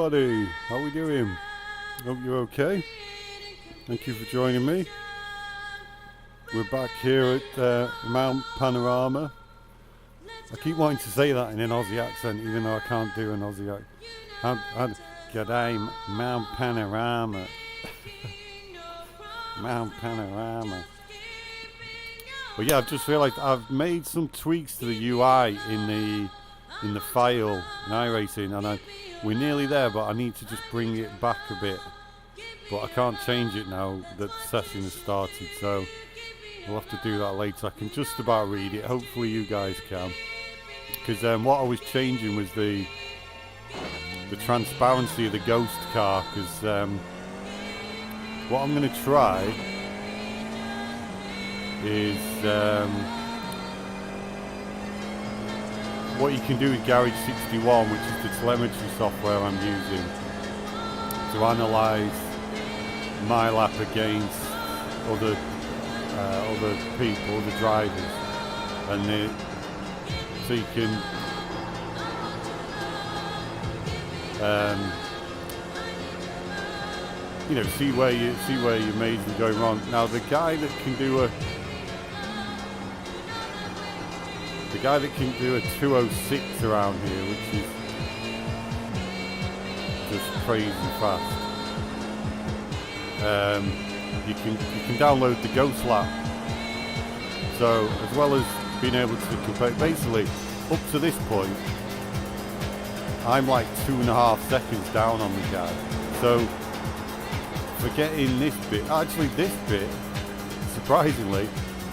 everybody, how we doing? Hope you're okay. Thank you for joining me. We're back here at Mount Panorama. I keep wanting to say that in an Aussie accent, even though I can't do an Aussie accent. G'day, Mount Panorama. Mount Panorama. But yeah, I've just realised I've made some tweaks to the UI in the file in iRacing, and we're nearly there, but I need to just bring it back a bit. But I can't change it now that the session has started, so we'll have to do that later. I can just about read it. Hopefully you guys can, because what I was changing was the transparency of the ghost car. Because what I'm going to try is what you can do with Garage 61, which is the telemetry software I'm using to analyse my lap against other people, other drivers, and so you can see where your mates are going wrong. Now the guy that can do a 206 around here, which is just crazy fast. You can download the Ghost Lap. So as well as being able to compare, basically up to this point, I'm like 2.5 seconds down on the guy. So forgetting this bit, actually this bit, surprisingly,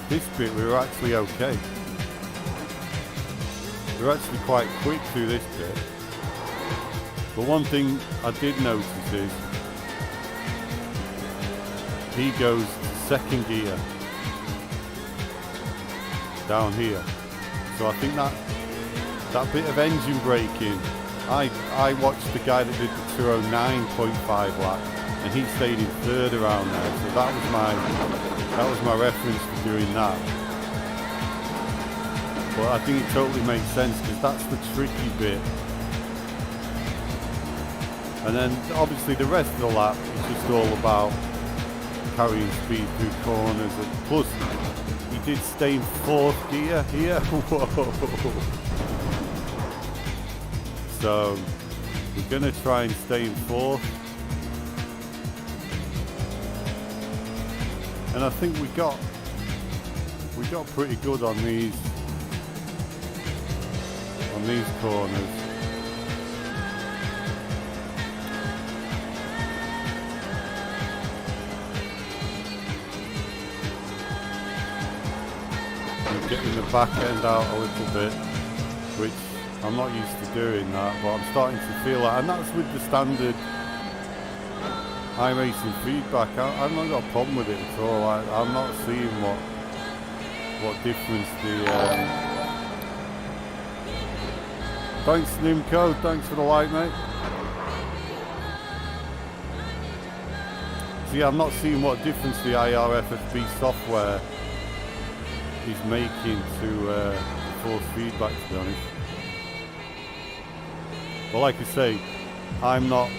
this bit we were actually okay. We were actually quite quick through this bit. But one thing I did notice is he goes to second gear down here. So I think that bit of engine braking, I watched the guy that did the 209.5 lap, and he stayed in third around there. So that was my reference for doing that. But I think it totally makes sense, because that's the tricky bit. And then obviously the rest of the lap is just all about carrying speed through corners. And plus, he did stay in fourth gear here. Whoa. So we're going to try and stay in fourth. And I think we got pretty good on these corners. I'm getting the back end out a little bit, which I'm not used to doing that, but I'm starting to feel that, and that's with the standard iRacing feedback. I've not got a problem with it at all. I'm not seeing what difference the thanks Nimco, thanks for the like, mate. So yeah, I'm not seeing what difference the iR-FFB software is making to force feedback, to be honest. But like I say, I'm not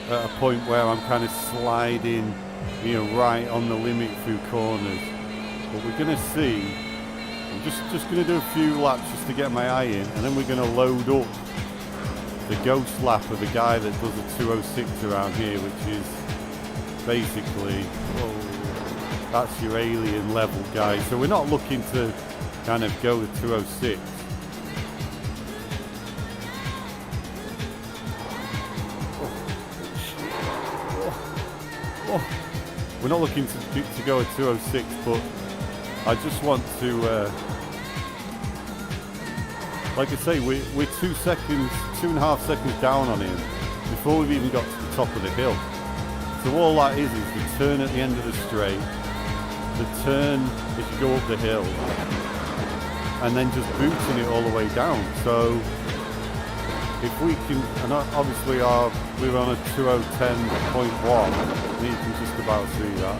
at a point where I'm kind of sliding, right on the limit through corners. But we're going to see. I'm just going to do a few laps just to get my eye in, and then we're going to load up the ghost lap of the guy that does a 206 around here, which is basically, that's your alien level guy. So we're not looking to kind of go with 206. We're not looking to go at 206, but I just want to, like I say, we're 2.5 seconds down on him before we've even got to the top of the hill. So all that is the turn at the end of the straight, the turn if you go up the hill, and then just booting it all the way down. So if we can, and obviously we're on a 2010.1, and you can just about see that.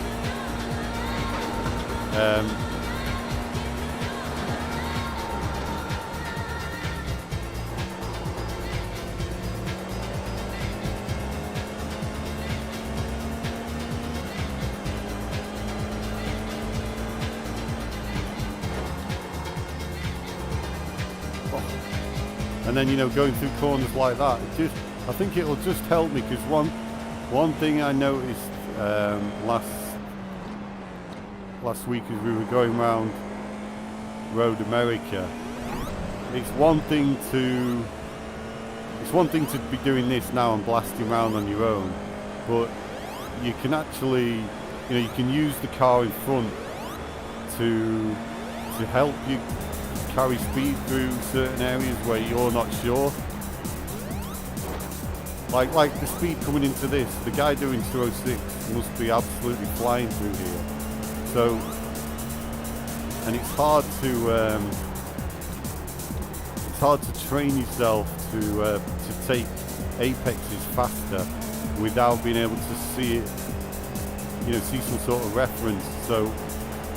and then, you know, going through corners like that, I think it'll just help me, because one thing I noticed last week as we were going around Road America, it's one thing to be doing this now and blasting around on your own, but you can actually, you know, you can use the car in front to help you carry speed through certain areas where you're not sure. Like the speed coming into this, the guy doing 206 must be absolutely flying through here. So, and it's hard to train yourself to take apexes faster without being able to see it, you know, see some sort of reference. So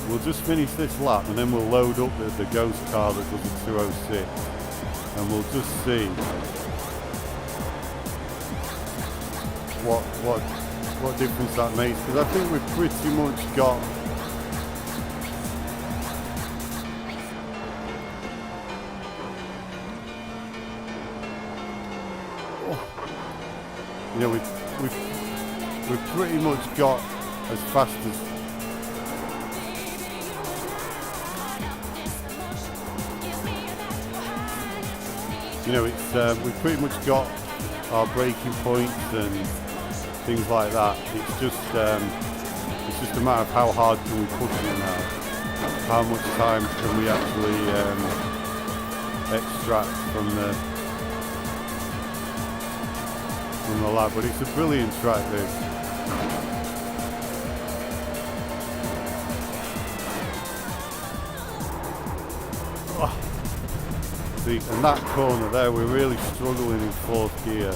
we'll just finish this lap and then we'll load up the ghost car that does the 206, and we'll just see what difference that makes, because I think we've pretty much got you know, we've pretty much got as fast as, you know, it's we've pretty much got our braking points and things like that. It's just a matter of how hard can we push it now, how much time can we actually extract from the lap. But it's a brilliant track, this. Oh. See, and that corner there, we're really struggling in fourth gear.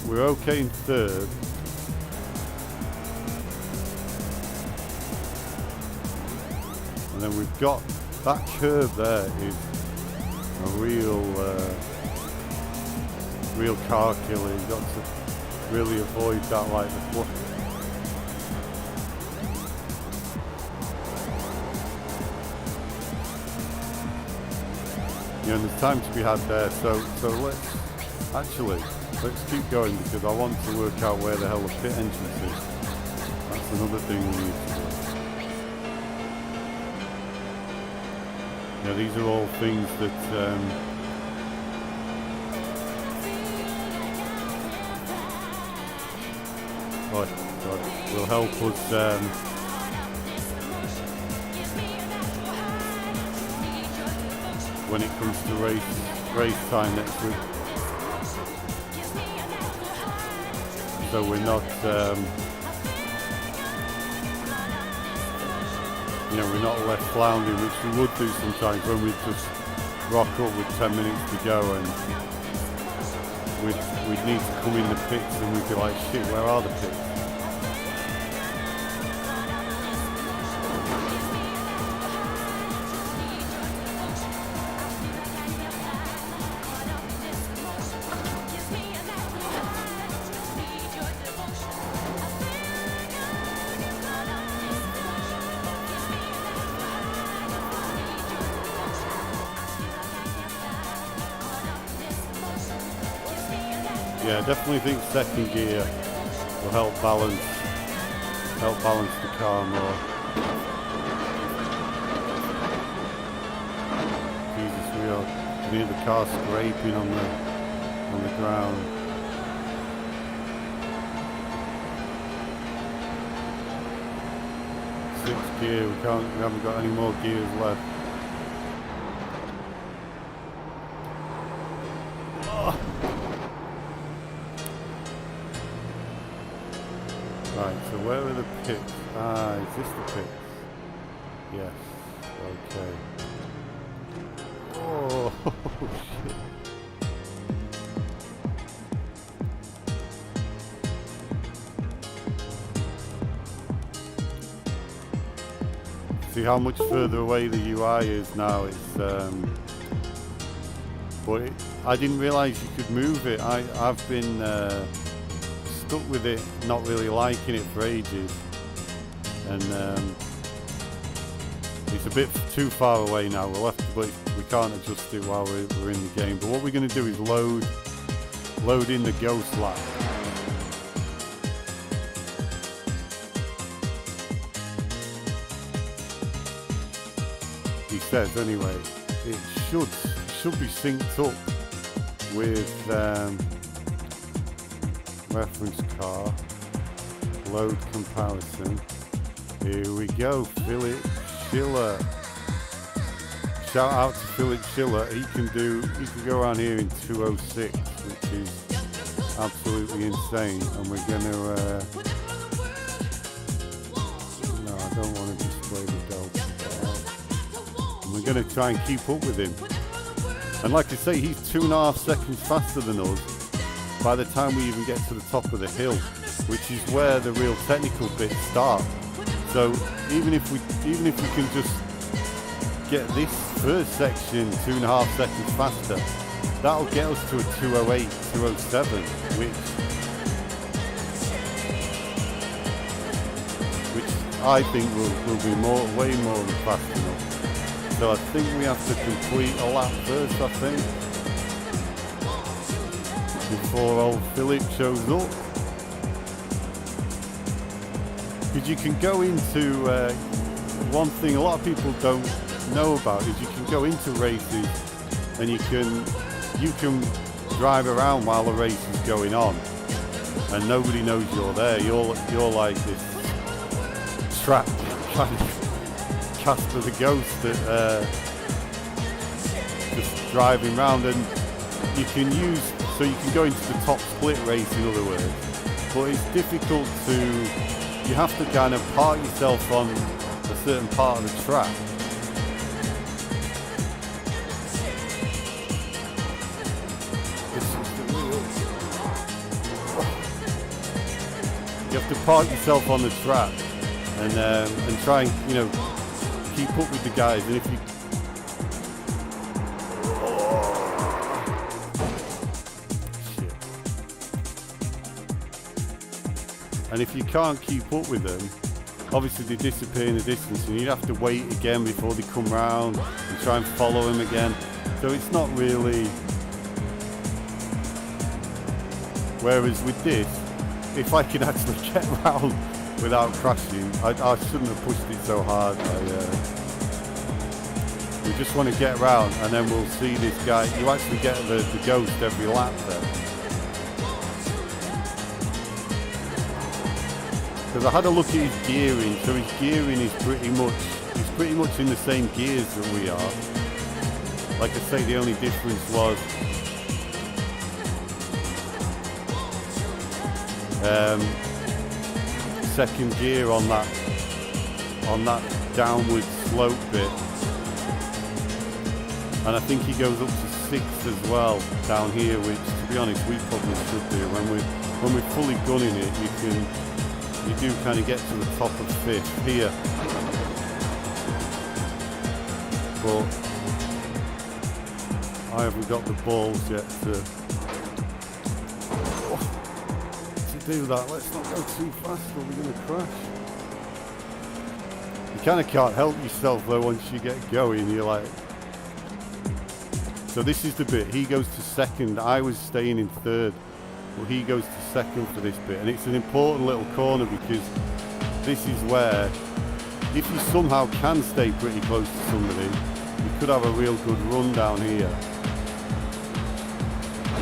We're okay in third. And then we've got that curve there is a real car killer. You've got to really avoid that like the foot. You know, there's time to be had there, so let's keep going, because I want to work out where the hell the pit entrance is. That's another thing we need to do. You know, these are all things that will help us when it comes to race time next week. So we're not, you know, we're not left floundering, which we would do sometimes when we just rock up with 10 minutes to go, and we'd need to come in the pits and we'd be like, shit, where are the pits? Yeah, I definitely think second gear will help balance the car more. Jesus, we are near the car scraping on the ground. Sixth gear, we haven't got any more gears left. Right, so where are the pits? Ah, is this the pits? Yes, okay. Oh, shit. See how much further away the UI is now. It's but I didn't realise you could move it. I've been stuck with it, not really liking it for ages, and it's a bit too far away now. We'll have to, but we can't adjust it while we're in the game. But what we're going to do is load in the ghost lap. He says anyway, it should be synced up with reference car, load comparison. Here we go, Philip Schiller. Shout out to Philip Schiller. He can go around here in 206, which is absolutely insane. And we're gonna no, I don't want to display the delta. And we're gonna try and keep up with him. And like I say, he's 2.5 seconds faster than us by the time we even get to the top of the hill, which is where the real technical bits start. So even if we can just get this first section 2.5 seconds faster, that'll get us to a 208, 207, which I think will be way more than fast enough. So I think we have to complete a lap first, I think, before old Philip shows up. Because you can go into, one thing a lot of people don't know about is you can go into races and you can drive around while the race is going on and nobody knows you're there. You're like this trapped kind of Casper the Ghost that just driving around, and you can go into the top split race, in other words, but it's difficult you have to kind of park yourself on a certain part of the track. You have to park yourself on the track and try and keep up with the guys. And if you And if you can't keep up with them, obviously they disappear in the distance and you have to wait again before they come round and try and follow them again. So it's not really... Whereas with this, if I can actually get round without crashing, I shouldn't have pushed it so hard. We just want to get round and then we'll see this guy. You actually get the ghost every lap there. Because I had a look at his gearing, so his gearing is pretty much in the same gears that we are. Like I say, the only difference was second gear on that downward slope bit, and I think he goes up to 6th as well down here, which to be honest we probably should do. When we're fully gunning it, you do kind of get to the top of 5th here, but I haven't got the balls yet to do that. Let's not go too fast or we're going to crash. You kind of can't help yourself though once you get going. You're like... So this is the bit. He goes to 2nd. I was staying in 3rd. But he goes to 2nd for this bit. And it's an important little corner because this is where, if you somehow can stay pretty close to somebody, you could have a real good run down here.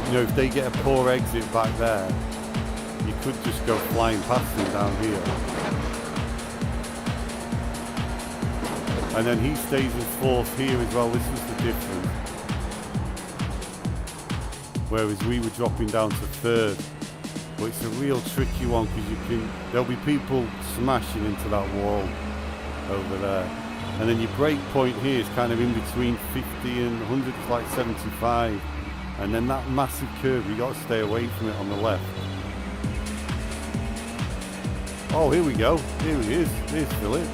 You know, if they get a poor exit back there, you could just go flying past them down here. And then he stays in 4th here as well. This is the difference. Whereas we were dropping down to 3rd. But it's a real tricky one because there'll be people smashing into that wall over there. And then your brake point here is kind of in between 50 and 100, it's like 75. And then that massive curve, you got to stay away from it on the left. Oh, here we go. Here he is. Here's Philip.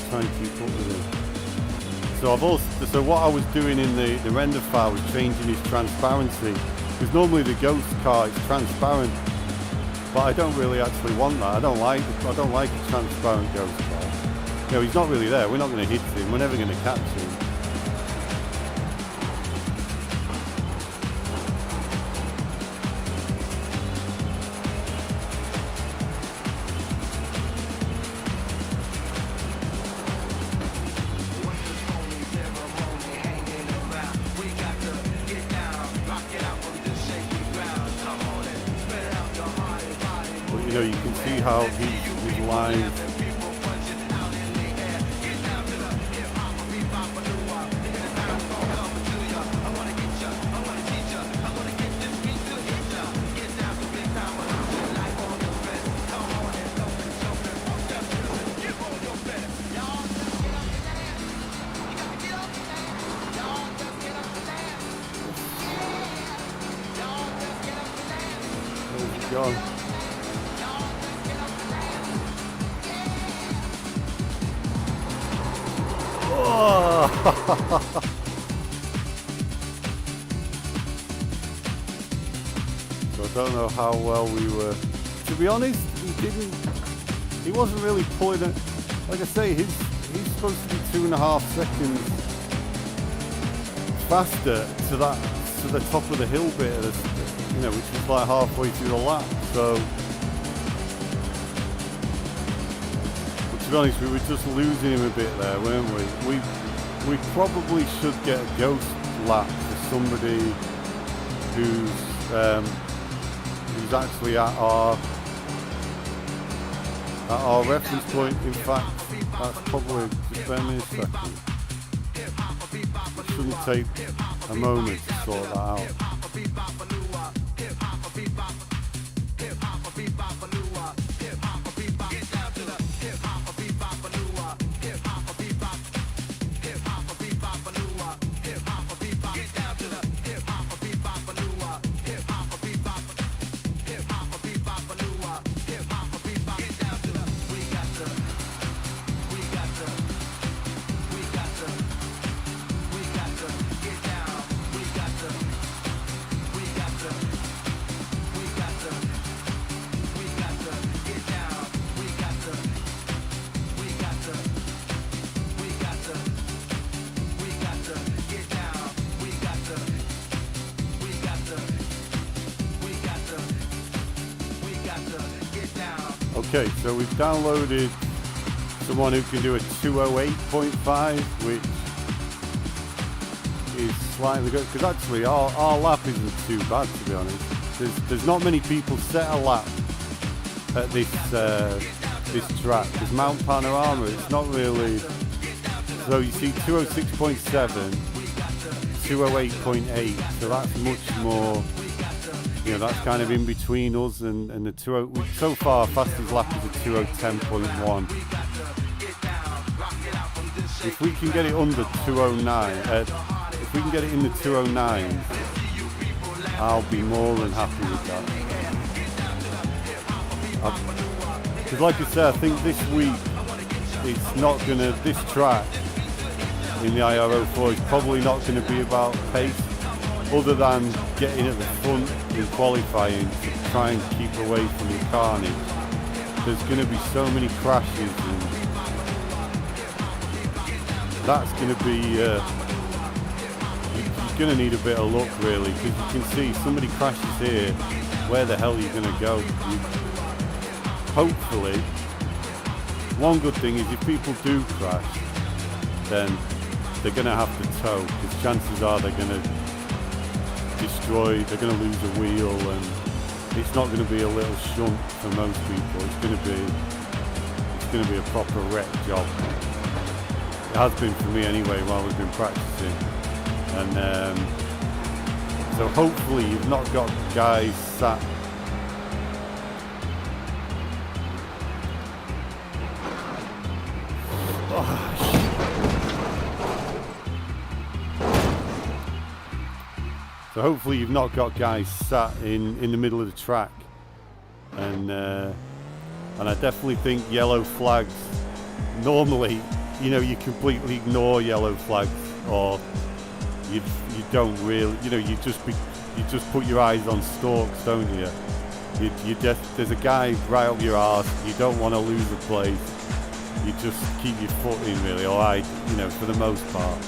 Try and keep up with him. So what I was doing in the render file was changing his transparency, because normally the ghost car is transparent, but I don't really actually want that. I don't like a transparent ghost car. You know, he's not really there. We're not going to hit him. We're never going to catch him. You know, you can see how his lines. Where's he gone? So I don't know how well we were. To be honest, he wasn't really pulling it. Like I say, he's supposed to be 2.5 seconds faster to the top of the hill bit of the, you know, which is like halfway through the lap. So to be honest, we were just losing him a bit there, weren't we? We probably should get a ghost lap for somebody who's actually at our reference point. In fact, that's probably, just bear me a second. It shouldn't take a moment to sort that out. Okay, so we've downloaded someone who can do a 208.5, which is slightly good, because actually our lap isn't too bad, to be honest. There's not many people set a lap at this track, because Mount Panorama, it's not really. So you see 206.7, 208.8, so that's much more. You know, that's kind of in between us and the 20. So far, fastest lap is a 210.1. If we can get it under 209, if we can get it in the 209s, I'll be more than happy with that. Because like I said, I think this week it's not gonna. This track in the iR-04 is probably not going to be about pace, other than getting at the front in qualifying to try and keep away from the carnage. There's going to be so many crashes, and that's going to be you're going to need a bit of luck, really, because you can see somebody crashes here, where the hell are you going to go? Hopefully, one good thing is if people do crash, then they're going to have to tow, because chances are they're going to destroy, they're going to lose a wheel, and it's not going to be a little shunt for most people. It's going to be a proper wreck job. It has been for me anyway while we've been practicing, and so hopefully you've not got guys sat. So hopefully you've not got guys sat in the middle of the track, and I definitely think yellow flags. Normally, you know, you completely ignore yellow flags, or you don't really, you know, you just put your eyes on stalks, don't you? there's a guy right up your arse. You don't want to lose a place. You just keep your foot in, really. Or for the most part,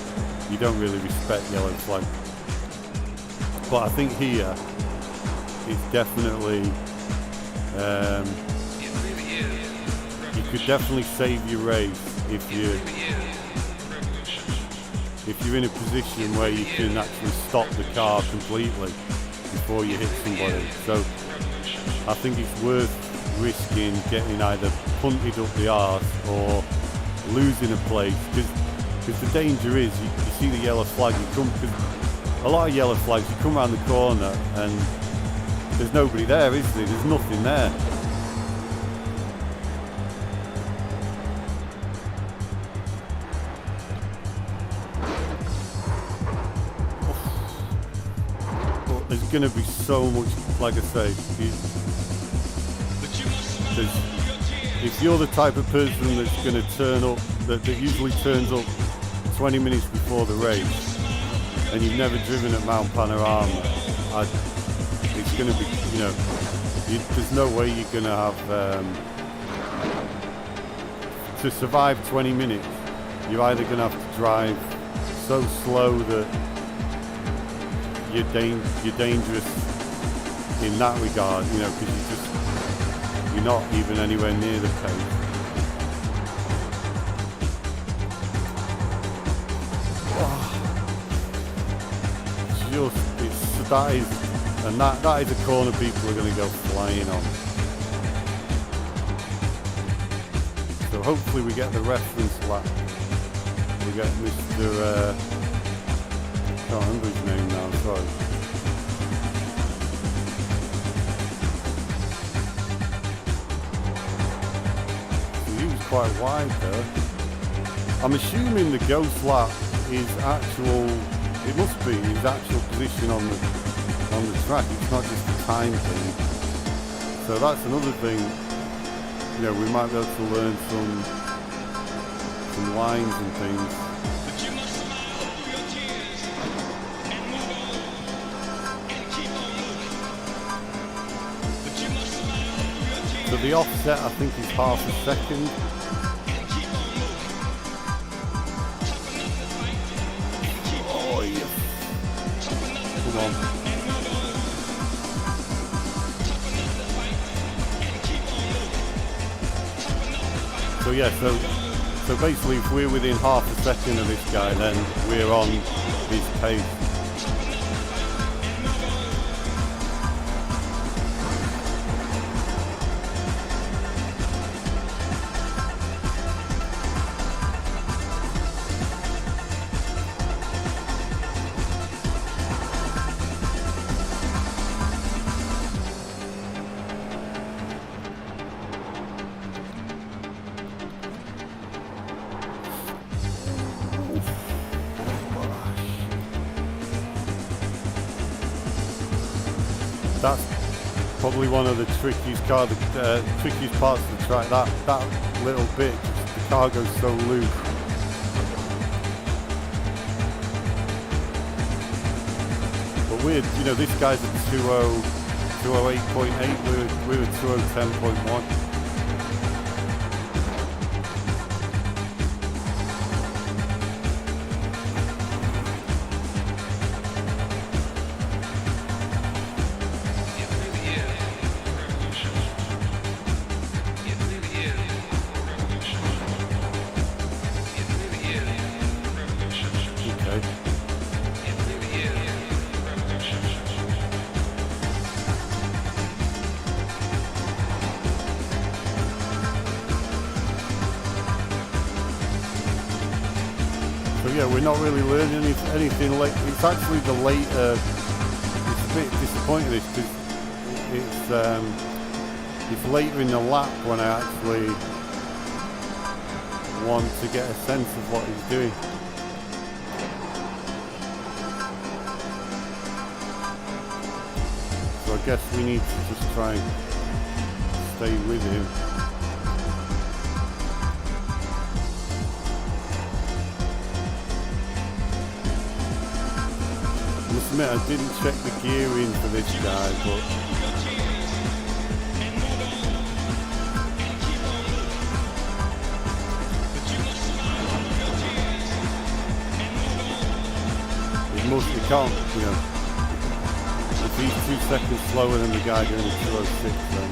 you don't really respect yellow flag. But I think here, it's definitely, you could definitely save your race if you're in a position where you can actually stop the car completely before you hit somebody. So I think it's worth risking getting either punted up the arse or losing a place, because the danger is you see the yellow flag, because a lot of yellow flags, you come around the corner and there's nobody there, is there? There's nothing there. There's going to be so much, like I say, if you're the type of person that's going to turn up, that usually turns up 20 minutes before the race, and you've never driven at Mount Panorama, it's going to be, there's no way you're going to have, to survive 20 minutes, you're either going to have to drive so slow that you're dangerous in that regard, because you're not even anywhere near the pace. That is a corner people are going to go flying on. So hopefully we get the reference lap. We get Mr. I can't remember his name now, sorry. So he was quite wide there. I'm assuming the ghost lap is it must be his actual position on the track. It's not just a time thing. So that's another thing. We might be able to learn some lines and things. So the offset, I think, is half a second. Oh yeah. Come on. So yeah, so basically if we're within half a second of this guy, then we're on his pace. That's probably one of the trickiest parts of the track. That little bit, the car goes so loose. But weird, this guy's at 208.8. We're at 210.1. Yeah, we're not really learning anything late. It's actually the later. It's a bit disappointing because it's later in the lap when I actually want to get a sense of what he's doing. So I guess we need to just try and stay with him. I didn't check the gearing for this guy, but mostly can't, you know, if he's 2 seconds slower than the guy doing the 206, then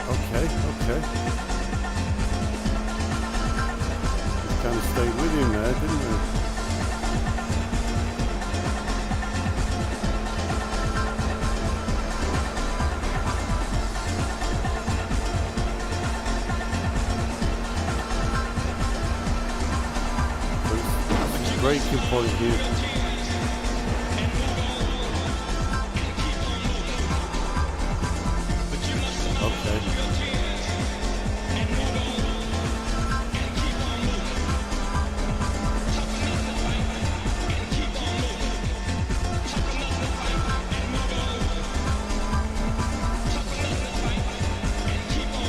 okay. Just kind of stayed with him there, didn't we? Braking point here. Okay.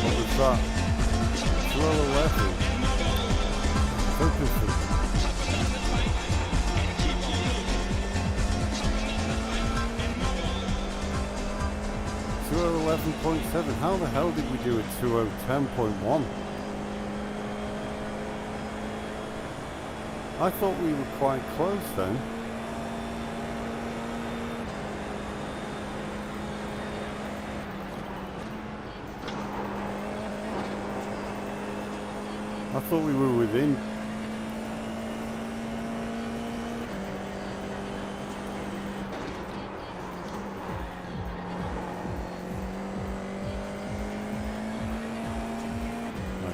What was that? 1211. Focus. 211.7. How the hell did we do a 2010.1? I thought we were quite close then. I thought we were within.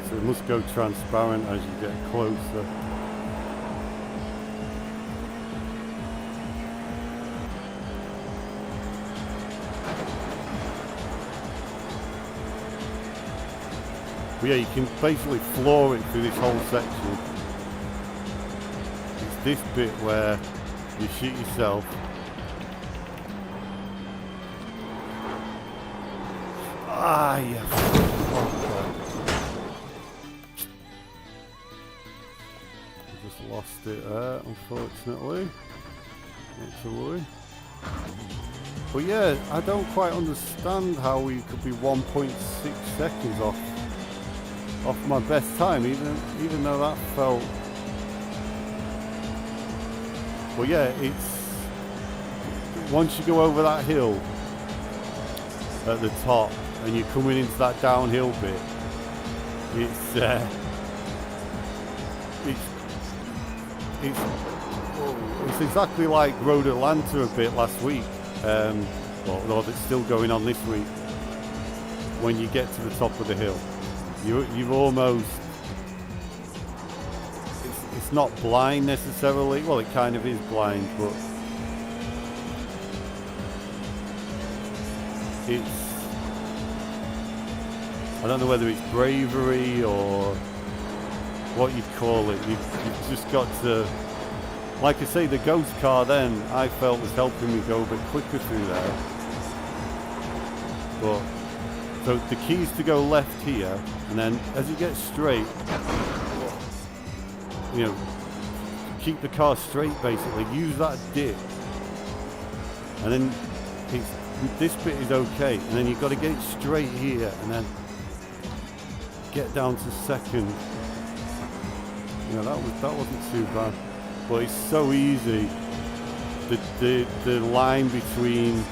So it must go transparent as you get closer. But yeah, you can basically floor it through this whole section. It's this bit where you shoot yourself. Ah, yeah. Lost it there, unfortunately. Not to worry. But yeah, I don't quite understand how we could be 1.6 seconds off my best time, even though that felt. Well, yeah, it's once you go over that hill at the top and you're coming into that downhill bit, it's exactly like Road Atlanta a bit last week, although it's still going on this week. When you get to the top of the hill, you've almost, it's not blind necessarily, well it kind of is blind, but it's, I don't know whether it's bravery or what you'd call it. You've just got to, like I say, the ghost car then I felt was helping me go a bit quicker through there. But so the key is to go left here, and then as you get straight, you know, keep the car straight basically. Use that dip, and then this bit is okay, and then you've got to get it straight here, and then get down to second. You know, that wasn't too bad, but it's so easy. The line between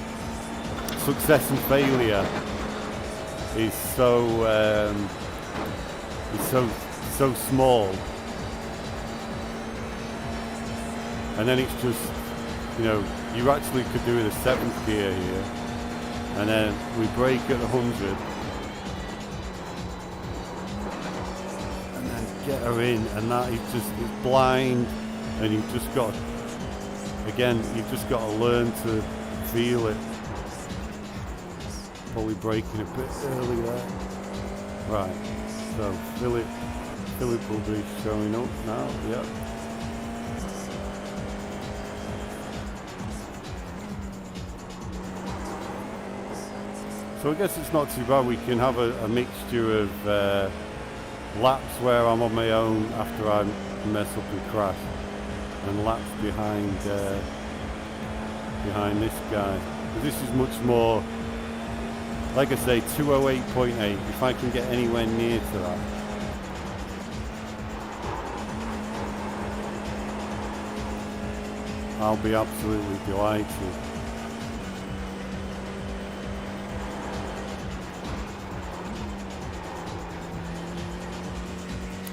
success and failure is so small, and then it's just, you know, you actually could do it a 7th gear here, and then we brake at 100. Get her in, and that is just, it's blind, and you've just got to learn to feel it. Probably braking a bit early there. Right, so Philip will be showing up now. Yep. So I guess it's not too bad. We can have a mixture of laps where I'm on my own after I mess up and crash, and laps behind this guy. This is much more, like I say, 208.8. If I can get anywhere near to that, I'll be absolutely delighted.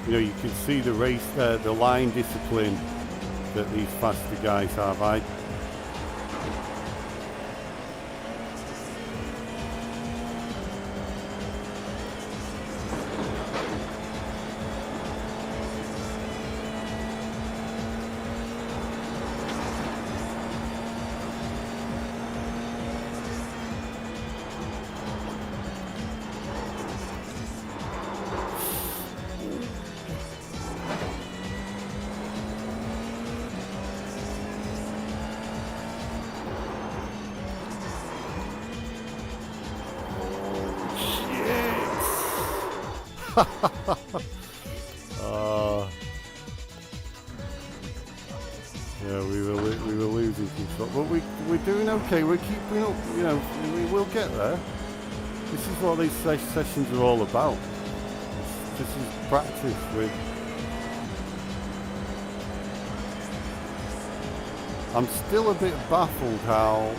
You know, you can see the race, the line discipline that these faster guys have. Yeah, we were losing control, but we're doing okay. We're keeping up. You know, we will get there. This is what these sessions are all about. This is practice with. I'm still a bit baffled how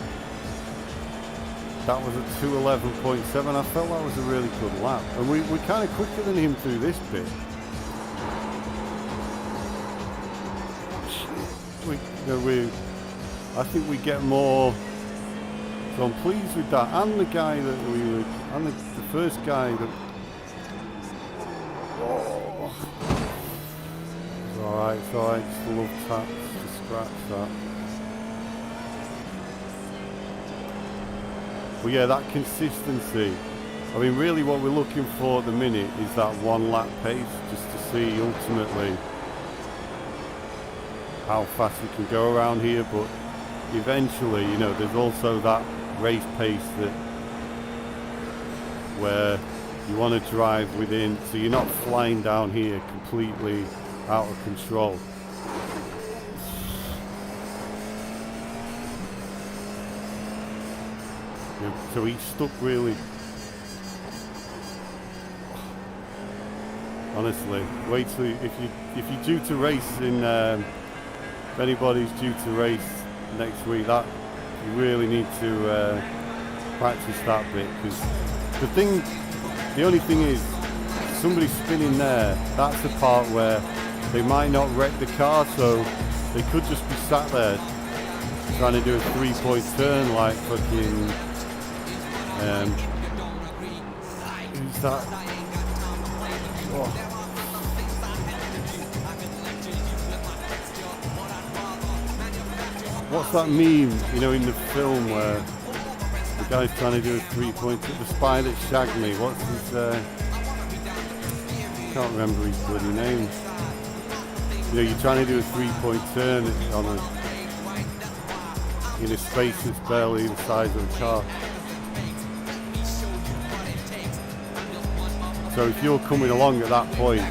that was a 2:11.7. I felt that was a really good lap, and we're kind of quicker than him through this bit. I think we get more. So I'm pleased with that, and the guy that and the first guy that. Oh, it's all right. It's all right. Just a little tap to scratch that. But yeah, that consistency. I mean, really what we're looking for at the minute is that one lap pace, just to see ultimately how fast we can go around here. But eventually, you know, there's also that race pace that where you want to drive within, so you're not flying down here completely out of control. So he's stuck really. Honestly, wait till if you're due to race in. If anybody's due to race next week, that you really need to practice that bit, because the only thing is, somebody spinning there. That's the part where they might not wreck the car, so they could just be sat there trying to do a 3-point turn like fucking. Who's that? Oh. What's that meme, you know, in the film where the guy's trying to do a 3-point, the spy that shagged me, what's his, I can't remember his bloody name. You know, you're trying to do a 3-point turn on in a space that's barely the size of a car. So if you're coming along at that point,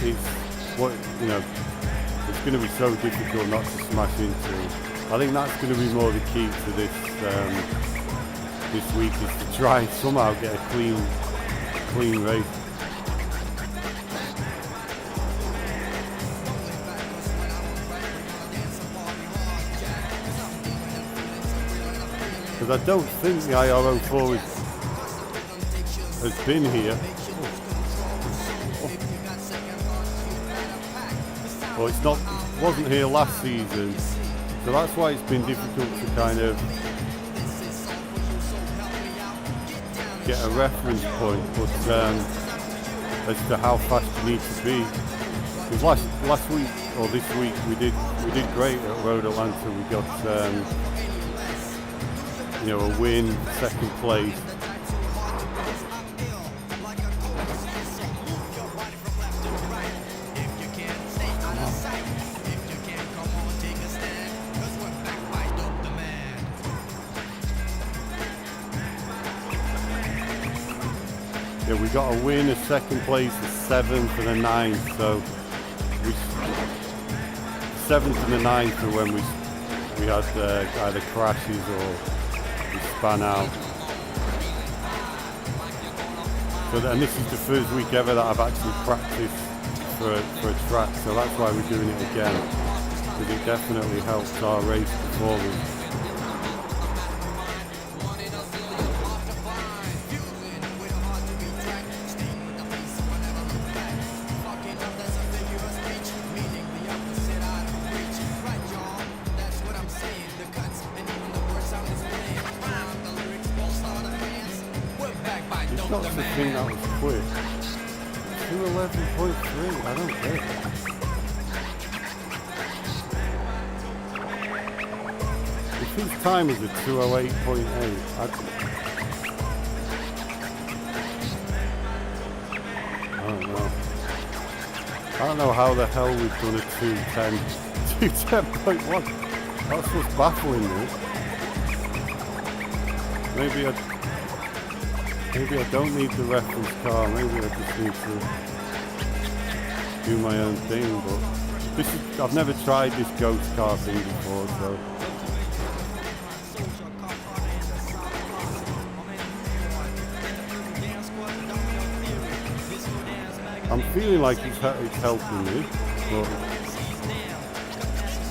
it's what, you know, it's going to be so difficult not to smash into. I think that's going to be more the key to this this week, is to try and somehow get a clean race. Because I don't think the iR-04 has been here. Well, it wasn't here last season, so that's why it's been difficult to kind of get a reference point, but as to how fast you need to be. Because last week or this week we did great at Road Atlanta. We got you know, a win, second place. Yeah, So we got a win, a second place, a 7th and a 9th. So we 7th and the 9th are when we had either crashes or we span out. So and this is the first week ever that I've actually practiced for a track. So that's why we're doing it again, because it definitely helps our race performance. Not to think that was quick. 2:11.3, I don't get it. If his time is a 2:08.8, I don't know how the hell we've done a 2:10.1. That's what's baffling me. Maybe I don't need the reference car, maybe I just need to do my own thing, but I've never tried this ghost car thing before, so. I'm feeling like it's helping me, but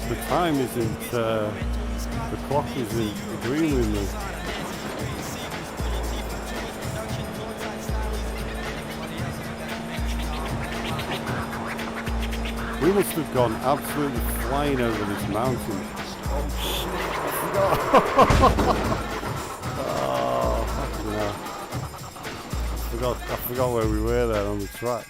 the time isn't, the clock isn't agreeing with me. We must have gone absolutely flying over this mountain. Oh shit, I forgot. I forgot where we were there on the track.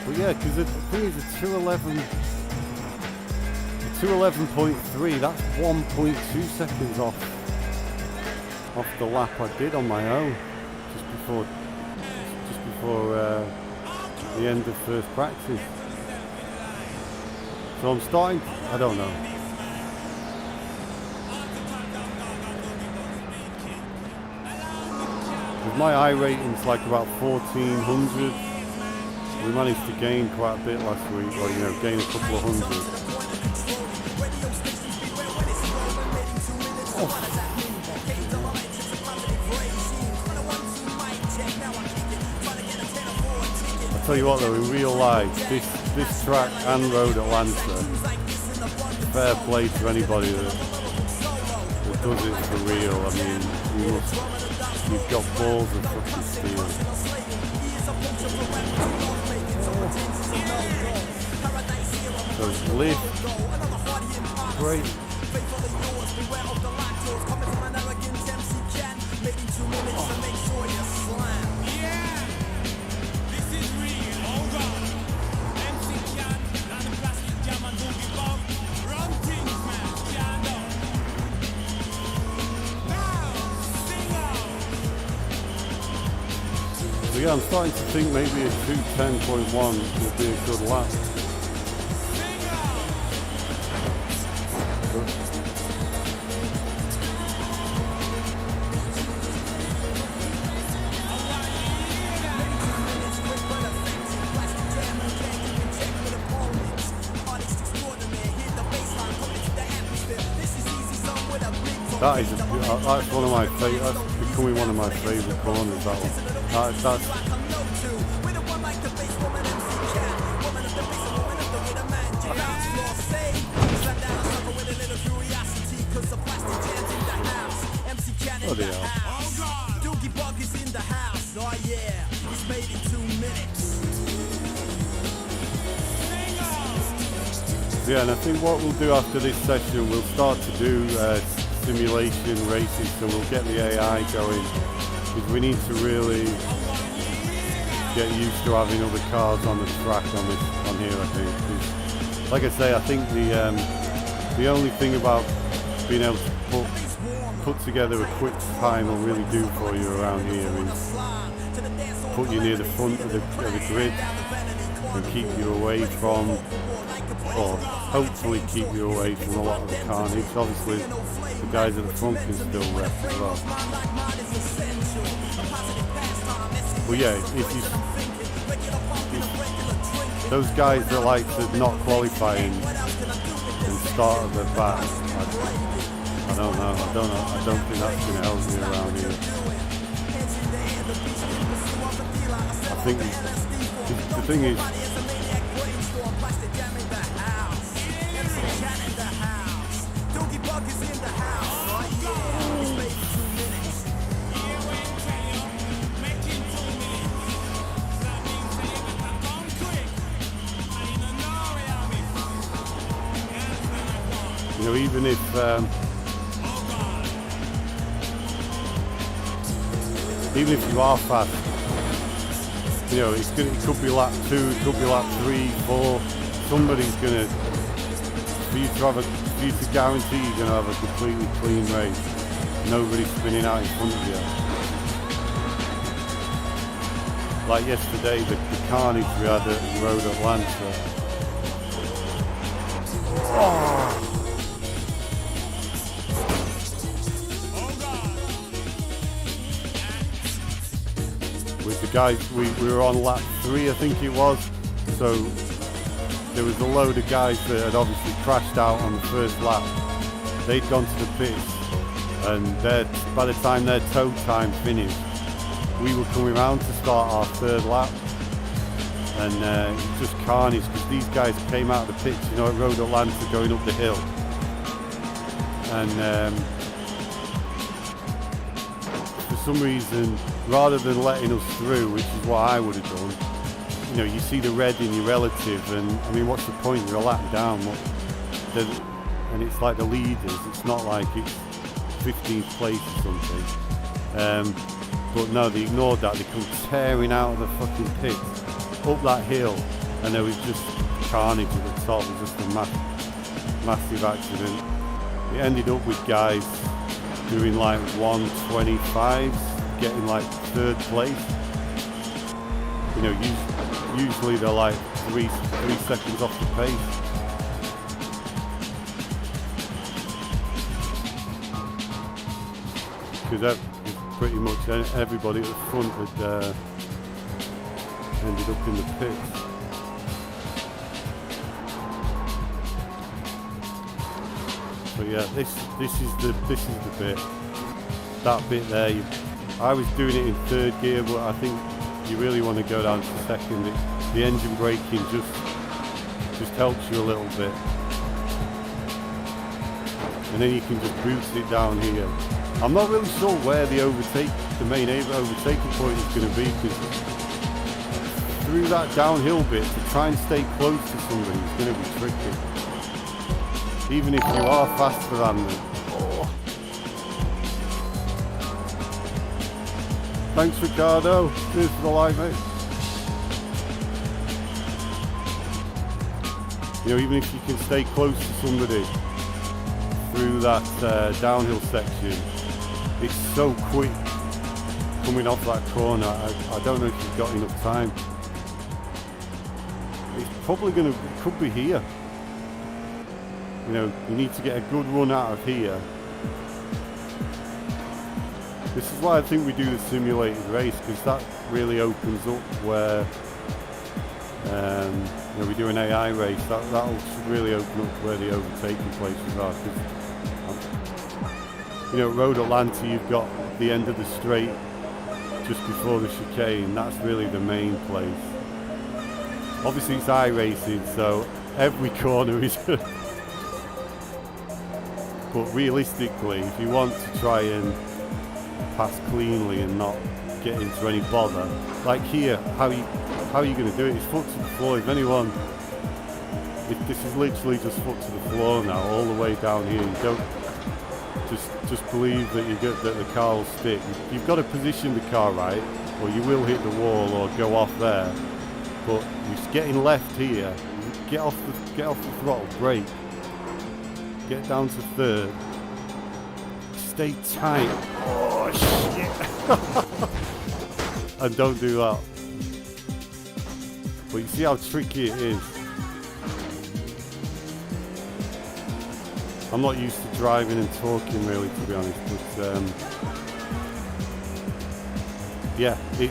But yeah, because the thing is, a 2:11.3, that's 1.2 seconds off the lap I did on my own just before the end of first practice. So I'm starting, I don't know. With my iRating's like about 1400. We managed to gain quite a bit last week, or gain a couple of hundred. Oh. Tell you what though, in real life, this track and Road Atlanta, fair play to anybody that does it for real. I mean, you've got balls of fucking steel. So lift, great. So yeah, I'm starting to think maybe a 2:10.1 will be a good lap. That's one of my favourite. That's becoming one of my favourite corners. That one. That's. Bloody hell. Yeah, and I think what we'll do after this session, we'll start to do simulation races, so we'll get the AI going, because we need to really get used to having other cars on the track on here. I think, like I say, I think the only thing about being able to put together a quick time will really do for you around here is put you near the front of the grid and keep you away from or hopefully keep you away from a lot of the carnage. Obviously, the guys at the front can still rest as well. But yeah, if those guys that like to not qualify and start at the back, I don't know. I don't think that's going to help you around here. I think the thing is, you know, even if you are fast, you know, it could be lap 2, it could be lap 3, 4. Somebody's gonna, for you to guarantee you're gonna have a completely clean race. Nobody's spinning out in front of you. Like yesterday, the carnage we had at Road Atlanta. Oh. With the guys, we were on lap 3, I think it was, so there was a load of guys that had obviously crashed out on the first lap. They'd gone to the pits, and by the time their tow time finished, we were coming around to start our third lap, and it was just carnage because these guys came out of the pits, you know, at Road Atlanta going up the hill, and for some reason, rather than letting us through, which is what I would have done, you know, you see the red in your relative, and I mean, what's the point? You're a lap down, and it's like the leaders. It's not like it's 15th place or something. But no, they ignored that. They come tearing out of the fucking pit, up that hill, and there was just carnage at the top. It was just a massive accident. It ended up with guys doing like 125s, getting like 3rd place. You know, usually they're like three seconds off the pace. Because pretty much everybody at the front had ended up in the pits. But yeah, this is the bit. That bit there, I was doing it in 3rd gear, but I think you really want to go down to 2nd. The engine braking just helps you a little bit, and then you can just boost it down here. I'm not really sure where the main overtaking point is going to be, because through that downhill bit, to try and stay close to somebody is going to be tricky. Even if you are faster than them. Oh. Thanks, Ricardo. Cheers for the like, mate. You know, even if you can stay close to somebody through that downhill section, it's so quick coming off that corner. I don't know if you've got enough time. It's probably could be here. You know, you need to get a good run out of here. This is why I think we do the simulated race, because that really opens up where, you know, we do an AI race. That'll really open up where the overtaking places are. You know, at Road Atlanta, you've got the end of the straight just before the chicane. That's really the main place. Obviously, it's iRacing, so every corner is. But realistically, if you want to try and pass cleanly and not get into any bother, like here, how are you going to do it? It's foot to the floor. If anyone, this is literally just foot to the floor now, all the way down here. You don't just believe that that the car will stick. You've got to position the car right, or you will hit the wall or go off there. But you're getting left here. Get off the throttle, brake. Get down to 3rd. Stay tight. Oh shit! And don't do that. But you see how tricky it is. I'm not used to driving and talking really, to be honest, but yeah, this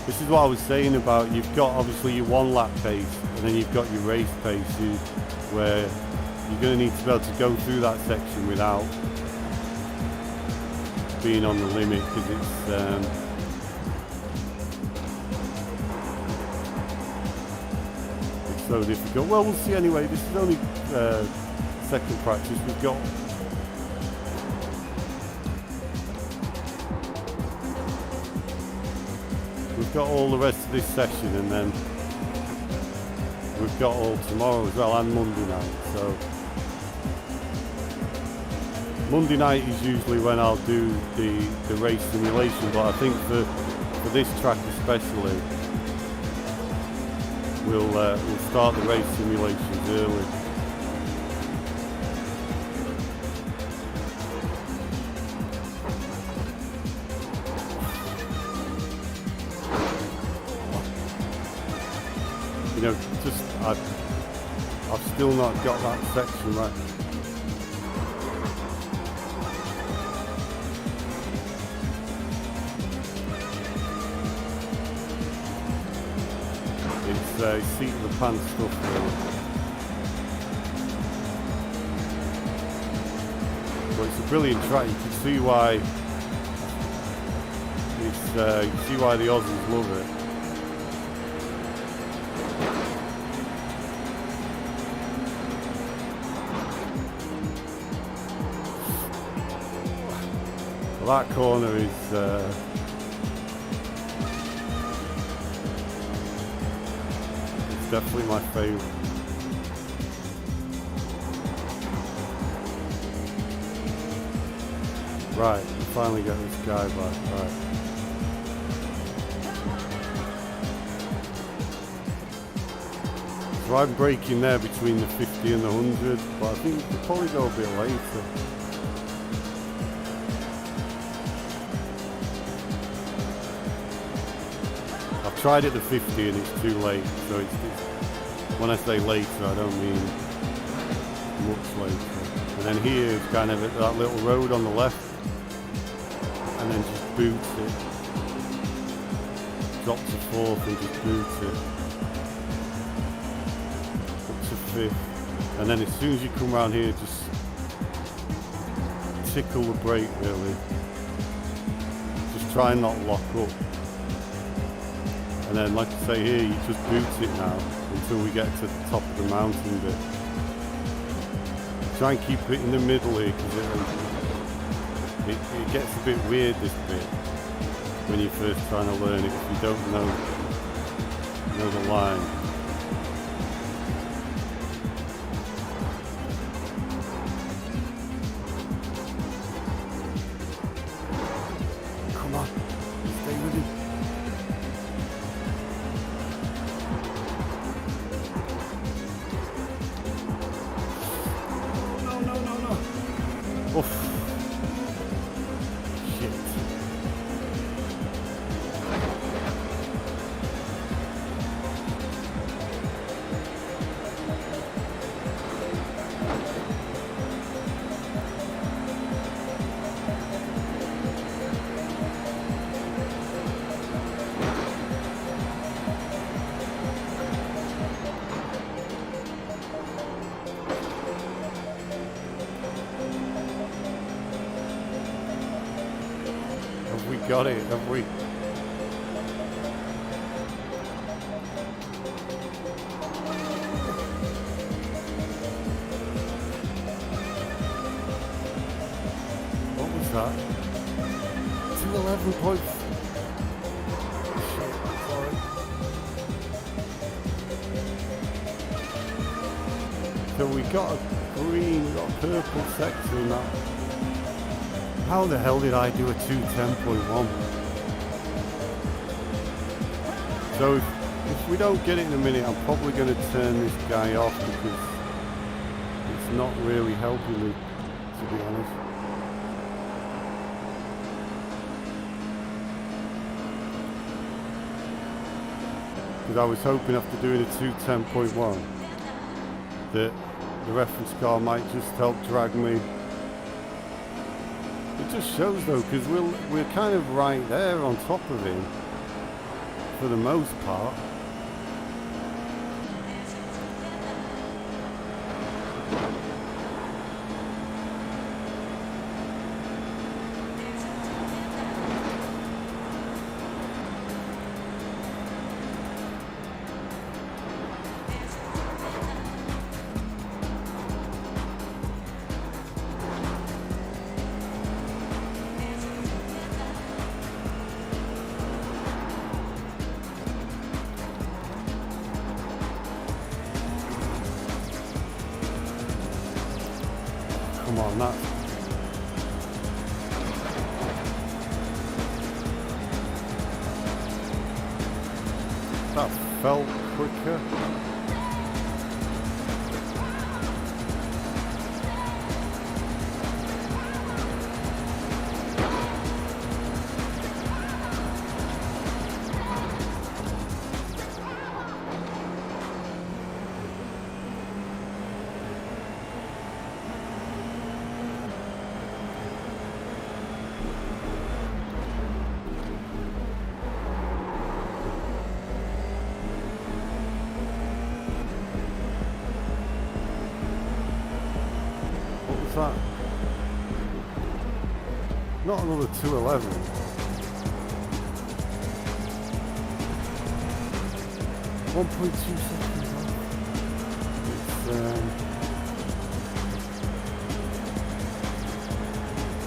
is what I was saying about, you've got obviously your 1 lap pace and then you've got your race pace, where you're going to need to be able to go through that section without being on the limit, because it's so difficult. Well, we'll see anyway. This is only second practice. We've got all the rest of this session, and then we've got all tomorrow as well, and Monday night. So Monday night is usually when I'll do the race simulation, but I think for this track especially, we'll start the race simulations early. You know, just I've still not got that section right. It's seat of the pants stuff really. But it's a brilliant track. You can see why you can see why the Aussies love it. Well, that corner is definitely my favourite. Right, we finally got this guy back. Right. So I'm braking there between the 50 and the 100, but I think we'll probably go a bit later. I've tried at the 50 and it's too late, so it's when I say later, I don't mean much later. And then here is kind of that little road on the left, and then just boots it. Drop to 4th and just boots it. Up to 5th. And then as soon as you come around here, just tickle the brake really. Just try and not lock up. And then, like I say here, you just boot it now until we get to the top of the mountain bit. Try and keep it in the middle here, because it gets a bit weird, this bit, when you're first trying to learn it, if you don't know the line. Come on, stay with it. Oof. Shit. Have we got it? Have we? What was that? 211 points. Shit, sorry. So we got a green, we got a purple sector in that. How the hell did I do a 210.1? So if we don't get it in a minute, I'm probably going to turn this guy off, because it's not really helping me, to be honest. Because I was hoping after doing a 210.1 that the reference car might just help drag me. It just shows though, because we're kind of right there on top of him for the most part. Come on, that felt quicker. That? Not another 211. 1.2 seconds off.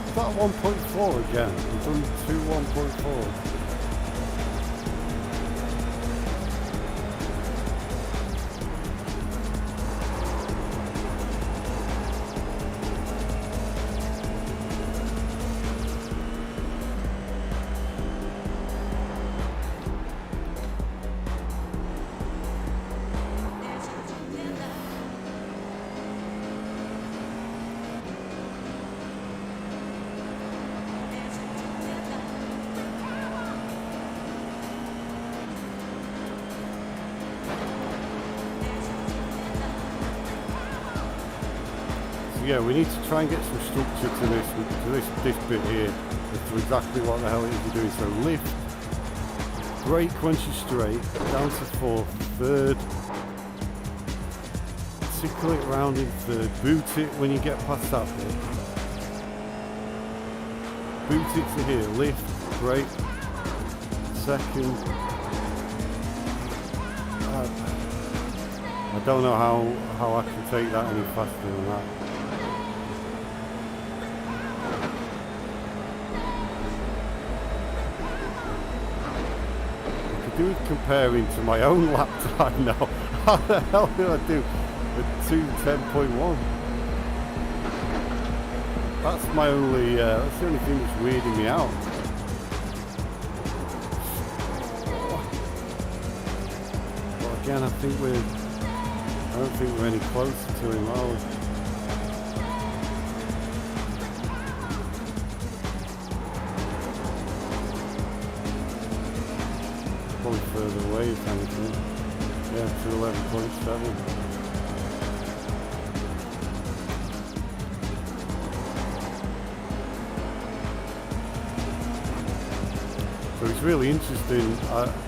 It's that 1.4 again. We've done 1.4. Yeah, we need to try and get some structure to this bit here as to exactly what the hell it is we're doing. So lift, brake once you're straight, down to fourth, third, tickle it round in third, boot it when you get past that bit, boot it to here, lift, brake, second. I don't know how I can take that any faster than that. Do it comparing to my own lap time now. How the hell did I do a 2:10.1? That's my only. That's the only thing that's weirding me out. But again, I don't think we're any closer to him, are we? Probably further away if anything. Yeah, to 11.7. So it's really interesting.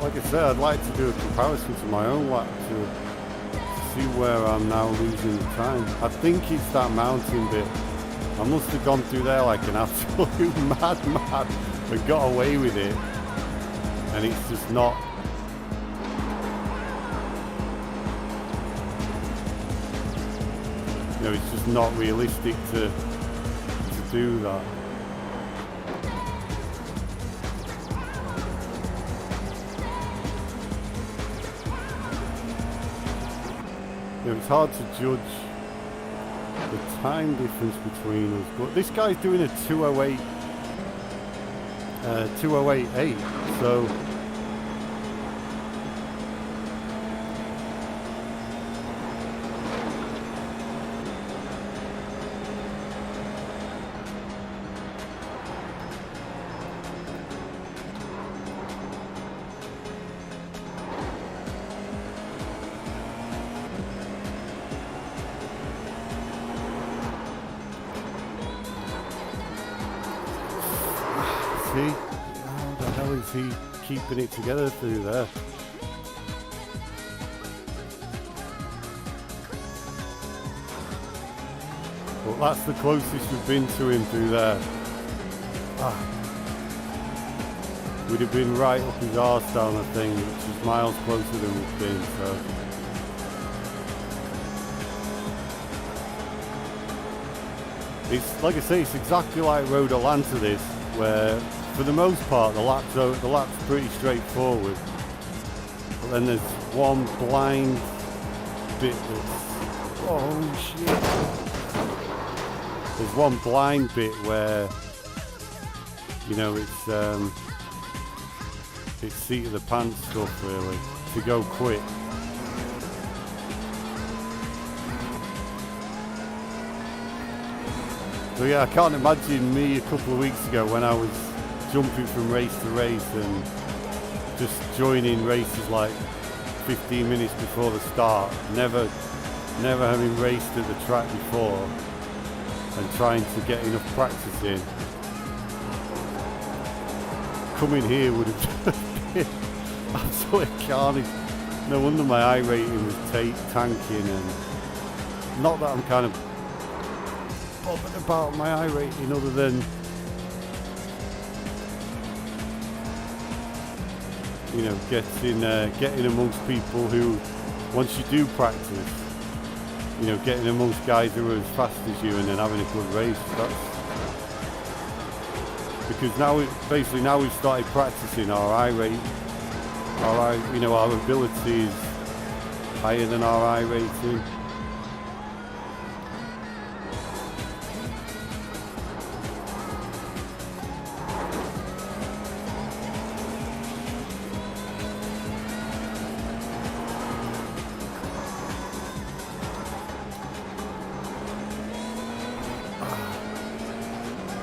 Like I said, I'd like to do a comparison to my own lap to see where I'm now losing time. I think it's that mountain bit. I must have gone through there like an absolute madman and got away with it. And it's just not. You know, it's just not realistic to do that. You know, it's hard to judge the time difference between us, but this guy's doing a 208.8, so. is he keeping it together through there? But that's the closest we've been to him through there. We'd have been right up his arse down, I think, which is miles closer than we've been, so. It's, like I say, it's exactly like Road Atlanta this, where for the most part the lap's pretty straightforward. But then there's one blind bit that's, oh shit. There's one blind bit where, you know, it's seat of the pants stuff really, to go quick. So yeah, I can't imagine me a couple of weeks ago when I was jumping from race to race and just joining races like 15 minutes before the start, never having raced at the track before and trying to get enough practice in. Coming here would have been absolute carnage. No wonder my iRating was tanking, and not that I'm kind of bothered about my iRating other than, you know, getting amongst people who, once you do practice, you know, getting amongst guys who are as fast as you and then having a good race. Because now we've started practicing our iRate, you know, our ability is higher than our iRating.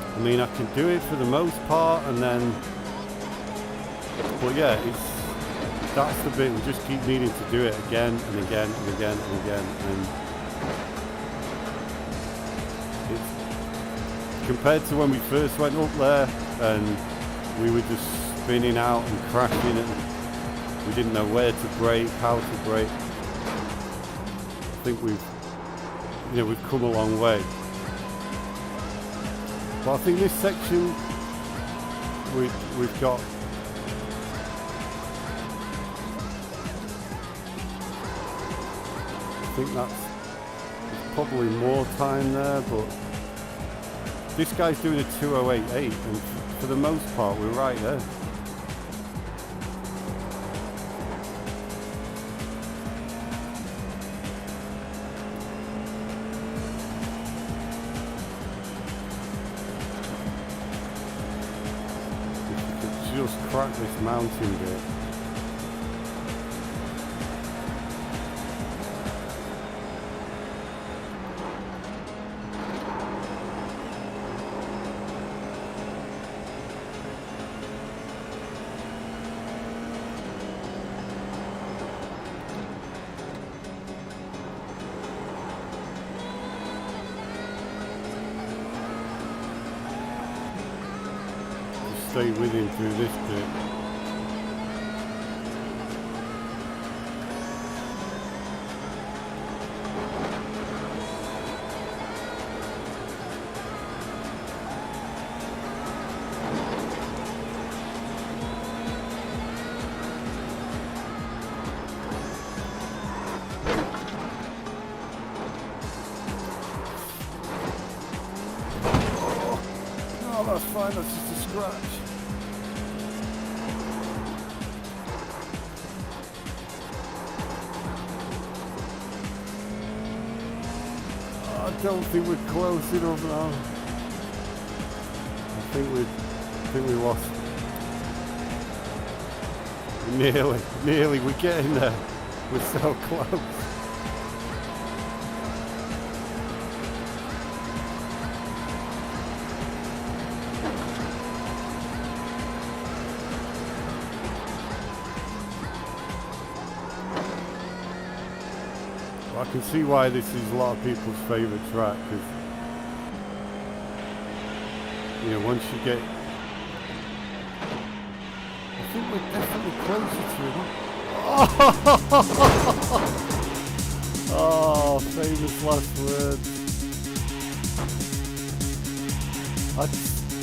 I mean, I can do it for the most part, and then, but yeah, that's the bit. We just keep needing to do it again and again and again and again, and it's compared to when we first went up there and we were just spinning out and crashing, and we didn't know where to brake, how to brake. I think we've come a long way. But I think this section we've got, I think there's probably more time there, but this guy's doing a 2:08.8, and for the most part we're right there. Just crack this mountain bit. Stay with him through this bit. Oh, that's fine, that's just a scratch. I don't think we're close enough now. I think we lost. Nearly, we're getting there. We're so close. I can see why this is a lot of people's favourite track, because, you know, once you get, I we're definitely closer to him. Oh, famous last words.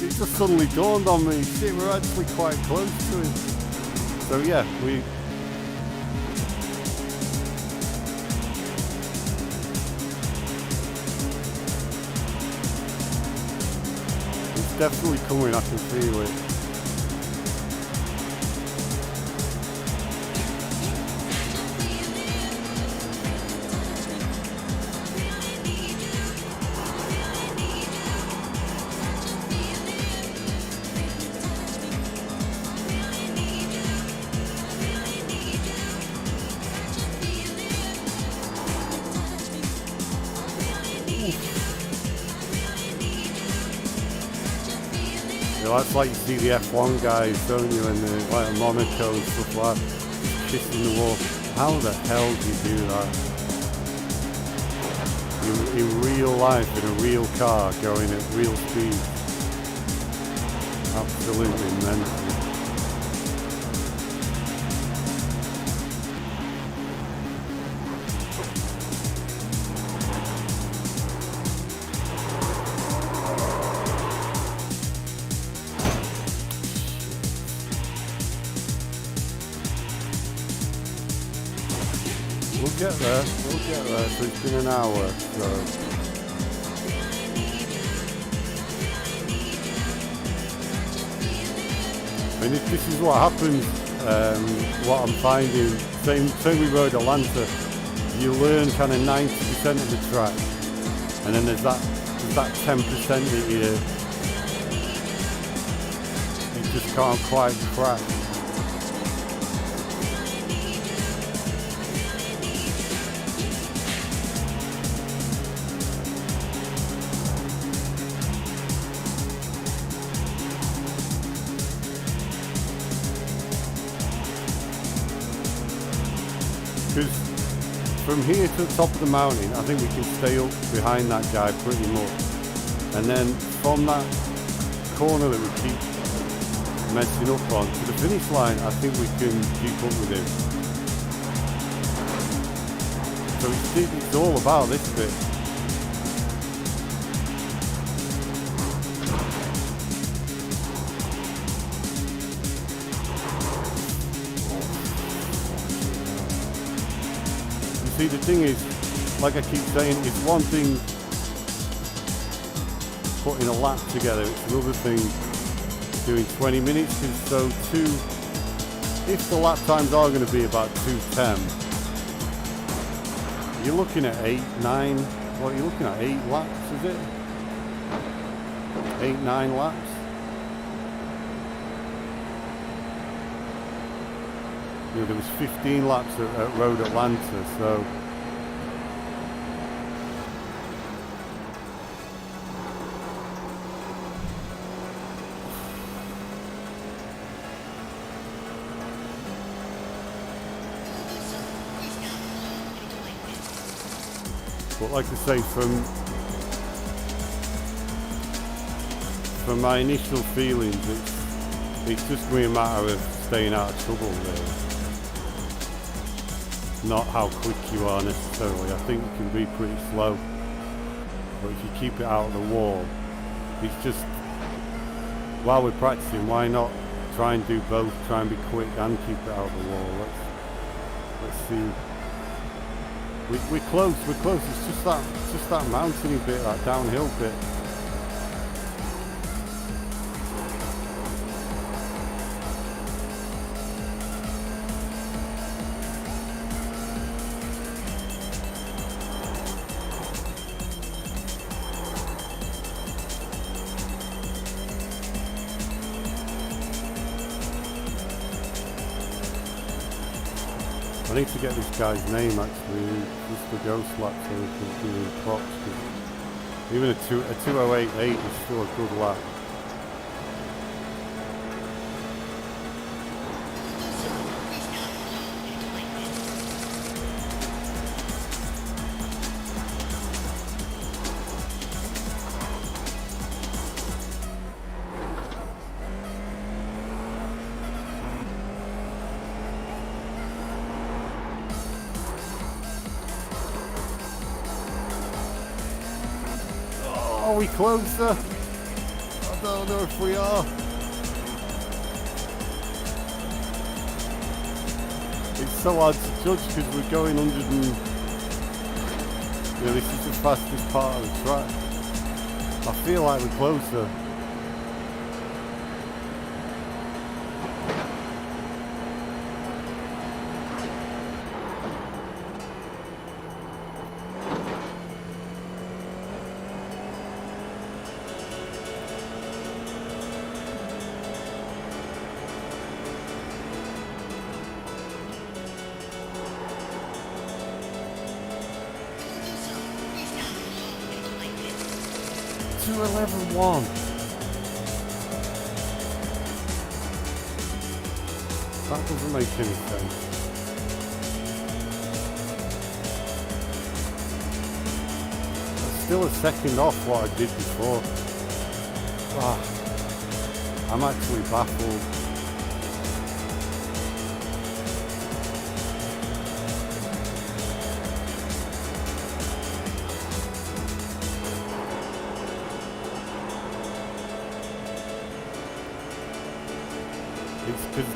It just suddenly dawned on me, shit, we're actually quite close to him. So yeah, it's definitely coming, I can feel it. That's like you see the F1 guys, don't you, and like Monaco and stuff like that, kissing the wall. How the hell do you do that? In real life, in a real car, going at real speed. Absolutely mental. We'll get there, so it's been an hour, so. And this is what happens, what I'm finding, same with Road Atlanta, you learn kind of 90% of the track, and then there's that 10% that you just can't quite crack. Because from here to the top of the mountain, I think we can stay up behind that guy pretty much. And then from that corner that we keep messing up on to the finish line, I think we can keep up with him. So it's all about this bit. See, the thing is, like I keep saying, it's one thing putting a lap together, it's another thing doing 20 minutes, so if the lap times are going to be about 2:10, you're looking at 8, 9, what are you looking at, 8 laps, is it? 8, 9 laps? You know, there was 15 laps at Road Atlanta, so but like I say, from my initial feelings, it's just going to be a matter of staying out of trouble, really. Not how quick you are necessarily. I think you can be pretty slow, but if you keep it out of the wall, it's just, while we're practicing, why not try and do both, try and be quick and keep it out of the wall. Let's see. We're close, it's just that mountainy bit, that downhill bit. I need to get this guy's name actually, just the ghost lap, so we can do the props. Even a 2:08.8 is still a good lap. Are we closer? I don't know if we are. It's so hard to judge because we're going 100 and... this is the fastest part of the track. I feel like we're closer. Level 1. That doesn't make any sense. That's still a second off what I did before. I'm actually baffled. It's because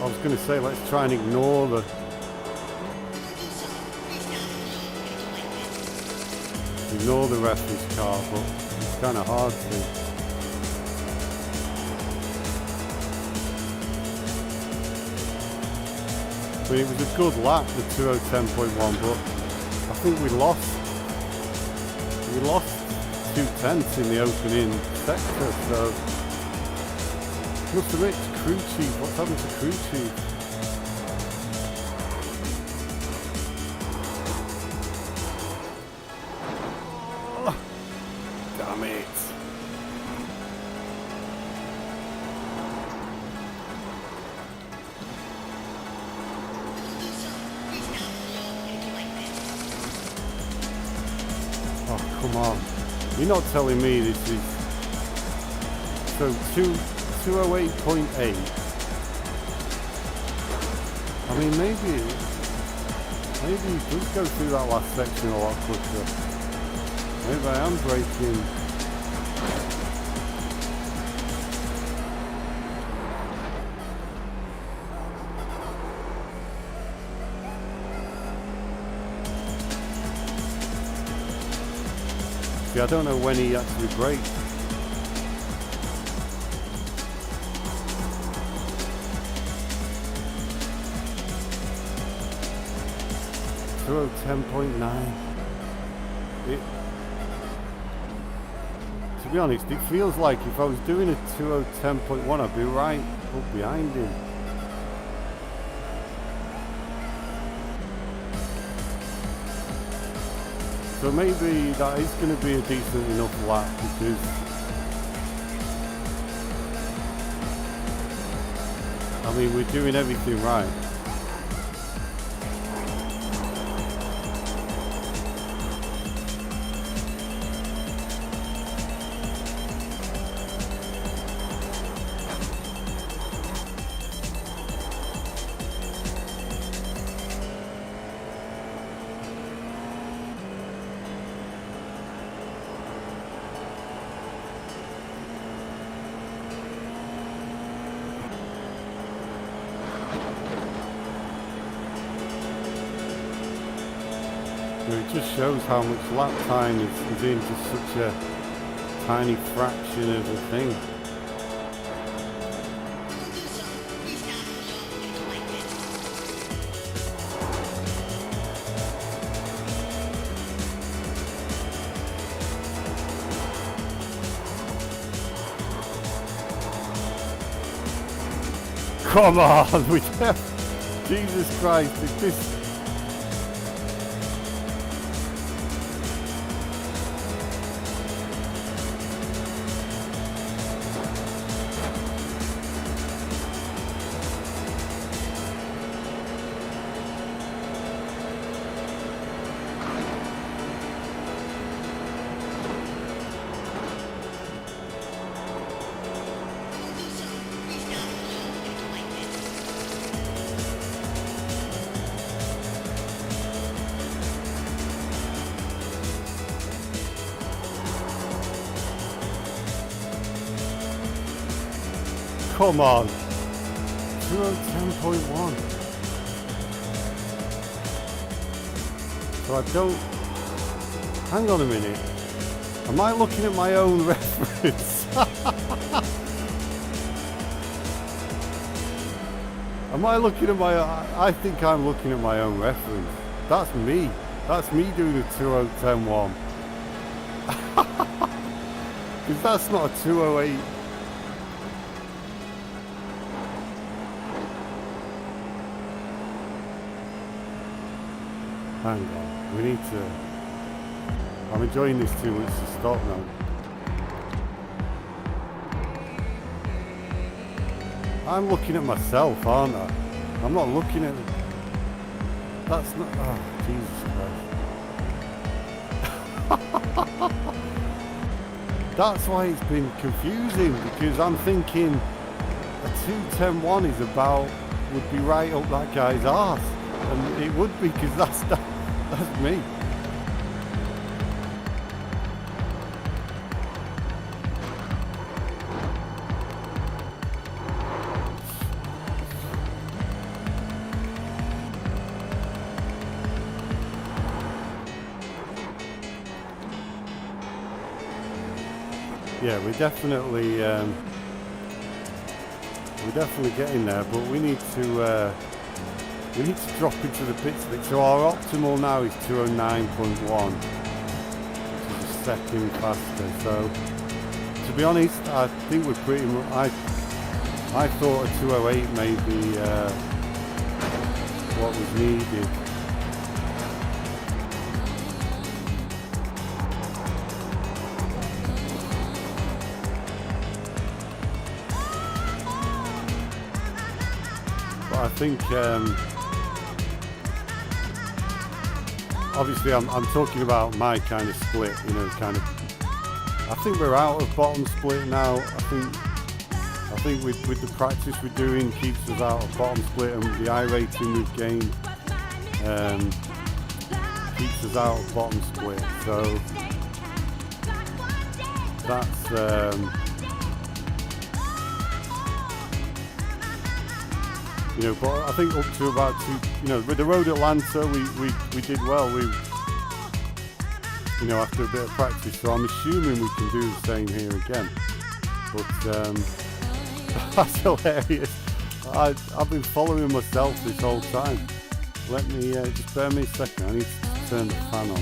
I was going to say let's try and ignore the reference car, but it's kind of hard to. I mean, it was a good lap, the 2:10.1, but I think we lost 2/10 in the opening sector, so. Must have reached crew chief. What's happened to crew chief? Oh, damn it. Oh, come on. You're not telling me this is... So 208.8. I mean, maybe it does go through that last section a lot quicker. Maybe I am braking. See, I don't know when he actually braked. To be honest, it feels like if I was doing a 2:10.1, I'd be right up behind him. So maybe that is going to be a decent enough lap because I mean we're doing everything right. It just shows how much lap time is in just such a tiny fraction of a thing. Come on, we Jesus Christ, if this... come on. 210.1. So I don't... Hang on a minute. Am I looking at my own reference? Am I looking at my... I think I'm looking at my own reference. That's me. That's me doing a 2:10.1. Because that's not a 2:08. Hang on. We need to... I'm enjoying this too much to stop now. I'm looking at myself, aren't I? I'm not looking at... That's not... Oh, Jesus Christ. That's why it's been confusing, because I'm thinking a 2:10.1 is about... would be right up that guy's arse. And it would be, because that's me. Yeah, we're definitely getting there, but we need to drop into the bits of it. So our optimal now is 209.1, which is a second faster. So to be honest, I think we're pretty much. I thought a 208 may be what was needed. I think obviously I'm talking about my kind of split, you know, kind of. I think we're out of bottom split now. I think with the practice we're doing keeps us out of bottom split, and the iRacing we've gained keeps us out of bottom split. So that's you know, but I think up to about you know, with the road Atlanta, we did well. We, you know, after a bit of practice, so I'm assuming we can do the same here again. But that's hilarious. I've been following myself this whole time. Let me just bear me a second. I need to turn the fan on.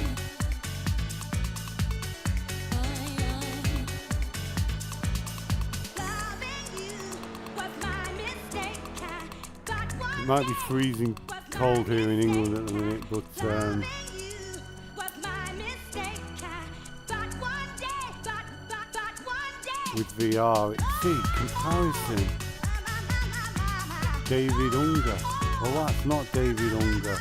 It might be freezing cold here in England at the minute, but with VR, see, comparison. David Unger. Well, that's not David Unger.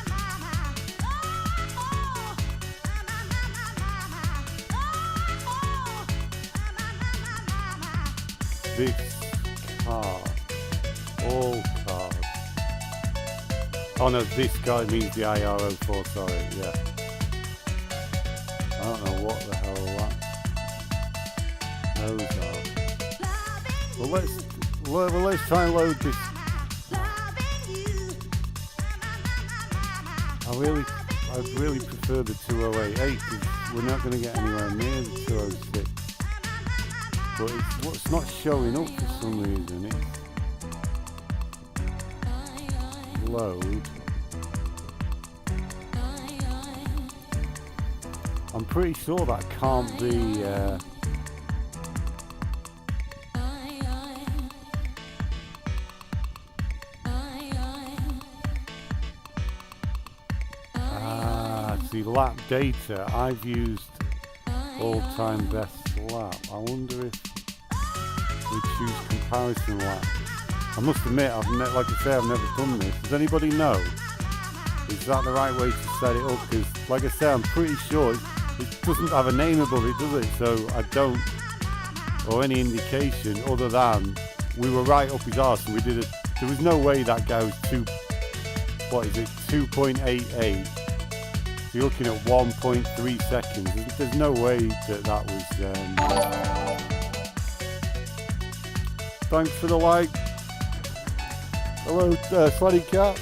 This car. All cars. Oh no, this guy means the iR-04, sorry, yeah. I don't know what the hell those are. Well, let's try and load this. I really prefer the 208 because we're not going to get anywhere near the 206. But it's not showing up for some reason. It's load. I'm pretty sure that can't be. The lap data, I've used all-time best lap. I wonder if we choose comparison lap. I must admit, like I say, I've never done this. Does anybody know? Is that the right way to set it up? Because, like I say, I'm pretty sure it doesn't have a name above it, does it? So I don't, or any indication other than we were right up his arse, and there was no way that guy was 2.88. You're looking at 1.3 seconds. There's no way that was. thanks for the like. Hello, Sladdy Cat.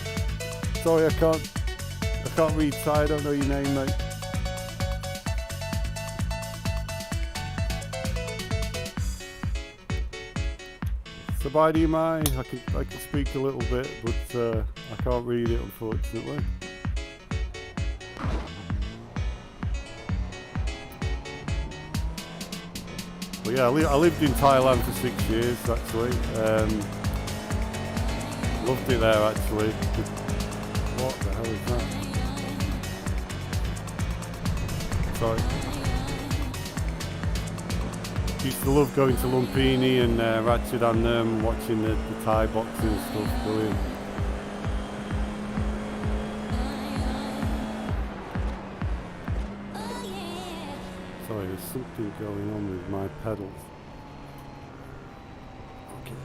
Sorry, I can't read, so I don't know your name, mate. Sabidi Mai, I can speak a little bit, but I can't read it, unfortunately. But yeah, I lived in Thailand for 6 years, actually. Loved it there, actually. What the hell is that? Sorry. Used to love going to Lumpini and Ratchet and watching the Thai boxing and stuff. Brilliant. Sorry, there's something going on with my pedals. Okay.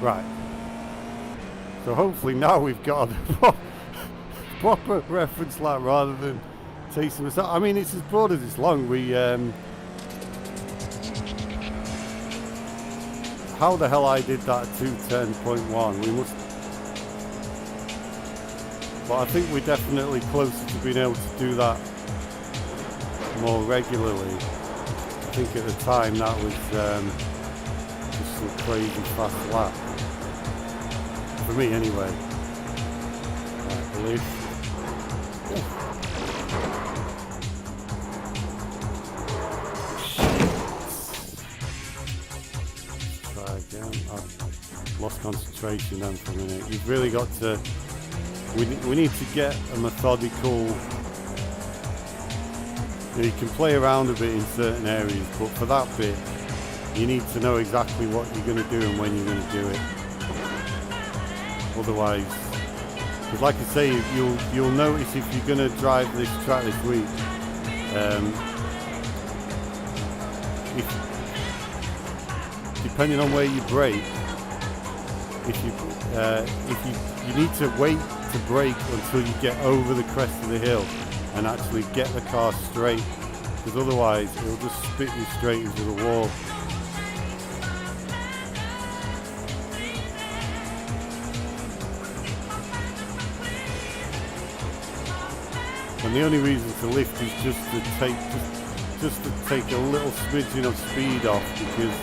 Right. So hopefully now we've got a proper reference lap rather than tasting us. I mean, it's as broad as it's long. We how the hell I did that at 210.1? We must. But I think we're definitely closer to being able to do that more regularly. I think at the time that was just some crazy fast lap. For me anyway. I believe. Try again. I've lost concentration then for a minute. You've really got to. We need to get a methodical. You can play around a bit in certain areas, but for that bit, you need to know exactly what you're going to do and when you're going to do it. Otherwise, because like I say, you'll notice if you're going to drive this track this week, if depending on where you brake, if you need to wait to brake until you get over the crest of the hill and actually get the car straight, because otherwise it'll just spit you straight into the wall. And the only reason to lift is just to take a little smidgen of speed off, because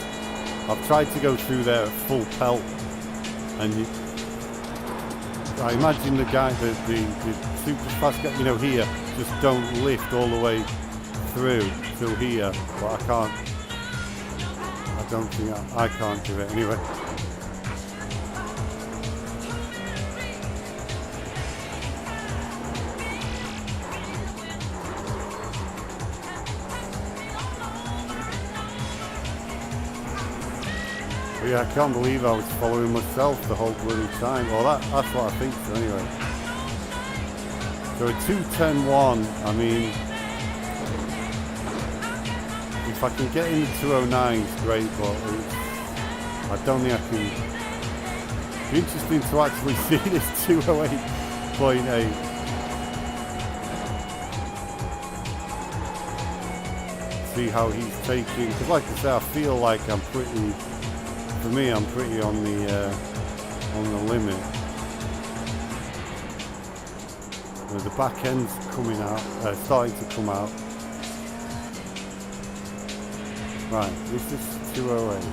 I've tried to go through there at full pelt, and I imagine the guy, the super fast guy, here, just don't lift all the way through till here, but I don't think I can't do it anyway. But yeah, I can't believe I was following myself the whole bloody time. Well, that's what I think so anyway. So a 2:10.1, I mean, if I can get in the 209s, great, but I don't think I can. It'd be interesting to actually see this 208.8. See how he's taking, because like I say, I feel like I'm pretty on the limit. The back end's coming out, starting to come out. Right, this is 208.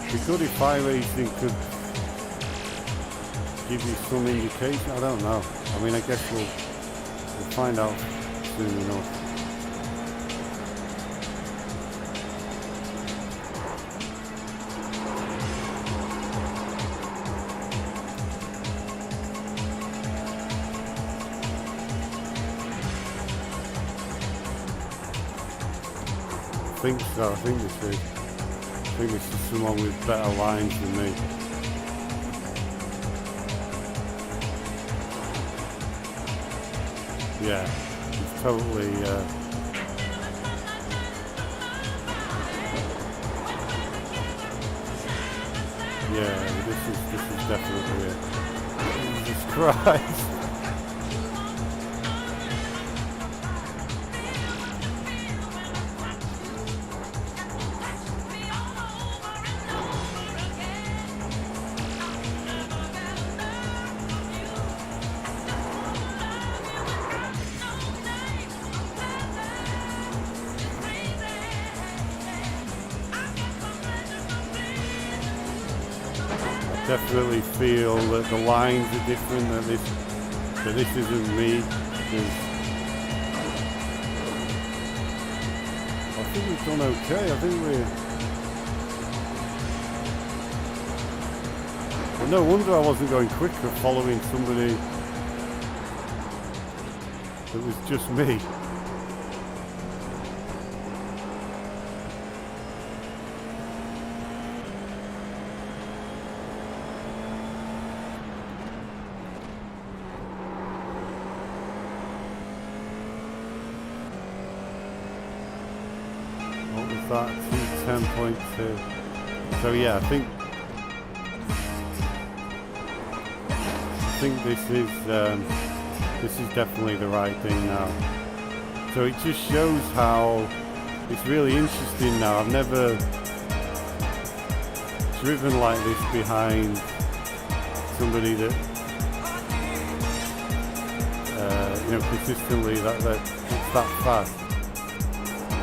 It'd be good if iRacing could give you some indication. I don't know. I mean, I guess we'll find out soon enough. I think so. I think this is someone with better lines than me. Yeah, it's totally. Yeah, this is definitely it. Jesus Christ. Definitely feel that the lines are different, that this isn't me. I think we've done okay. I think well, no wonder I wasn't going quicker following somebody that was just me. That 210.2. So yeah, I think this is definitely the right thing now. So it just shows how it's really interesting now. I've never driven like this behind somebody that consistently that's that fast.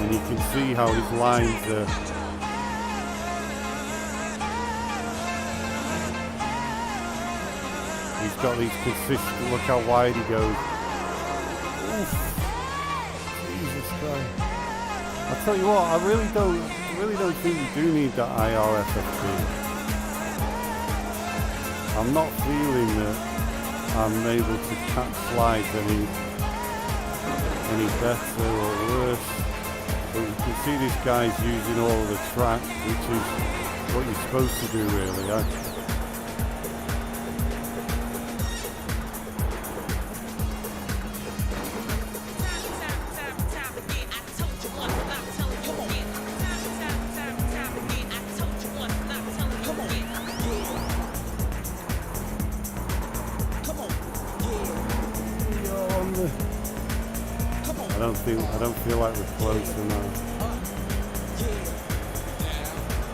And you can see how his lines are. He's got these consistent, look how wide he goes. Oof. Jesus Christ. I tell you what, I really don't think you do need that iR-FP2. I'm not feeling that I'm able to catch slides any better or worse. But you can see this guy's using all of the track, which is what you're supposed to do really. I don't feel like we're close enough.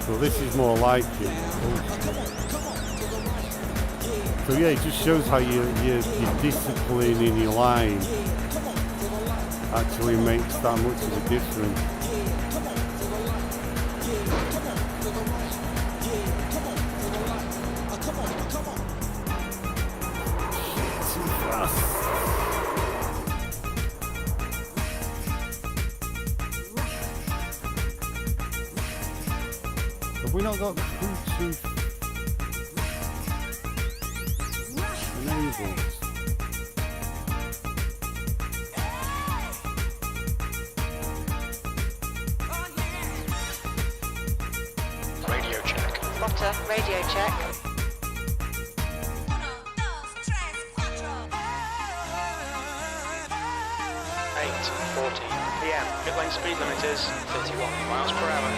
So this is more like it. So yeah, it just shows how your discipline in your line actually makes that much of a difference. Too fast. Have we not got Bluetooth enabled? Radio check. Doctor, radio check. 8:40 PM. Pit lane speed limit is 51 miles per hour.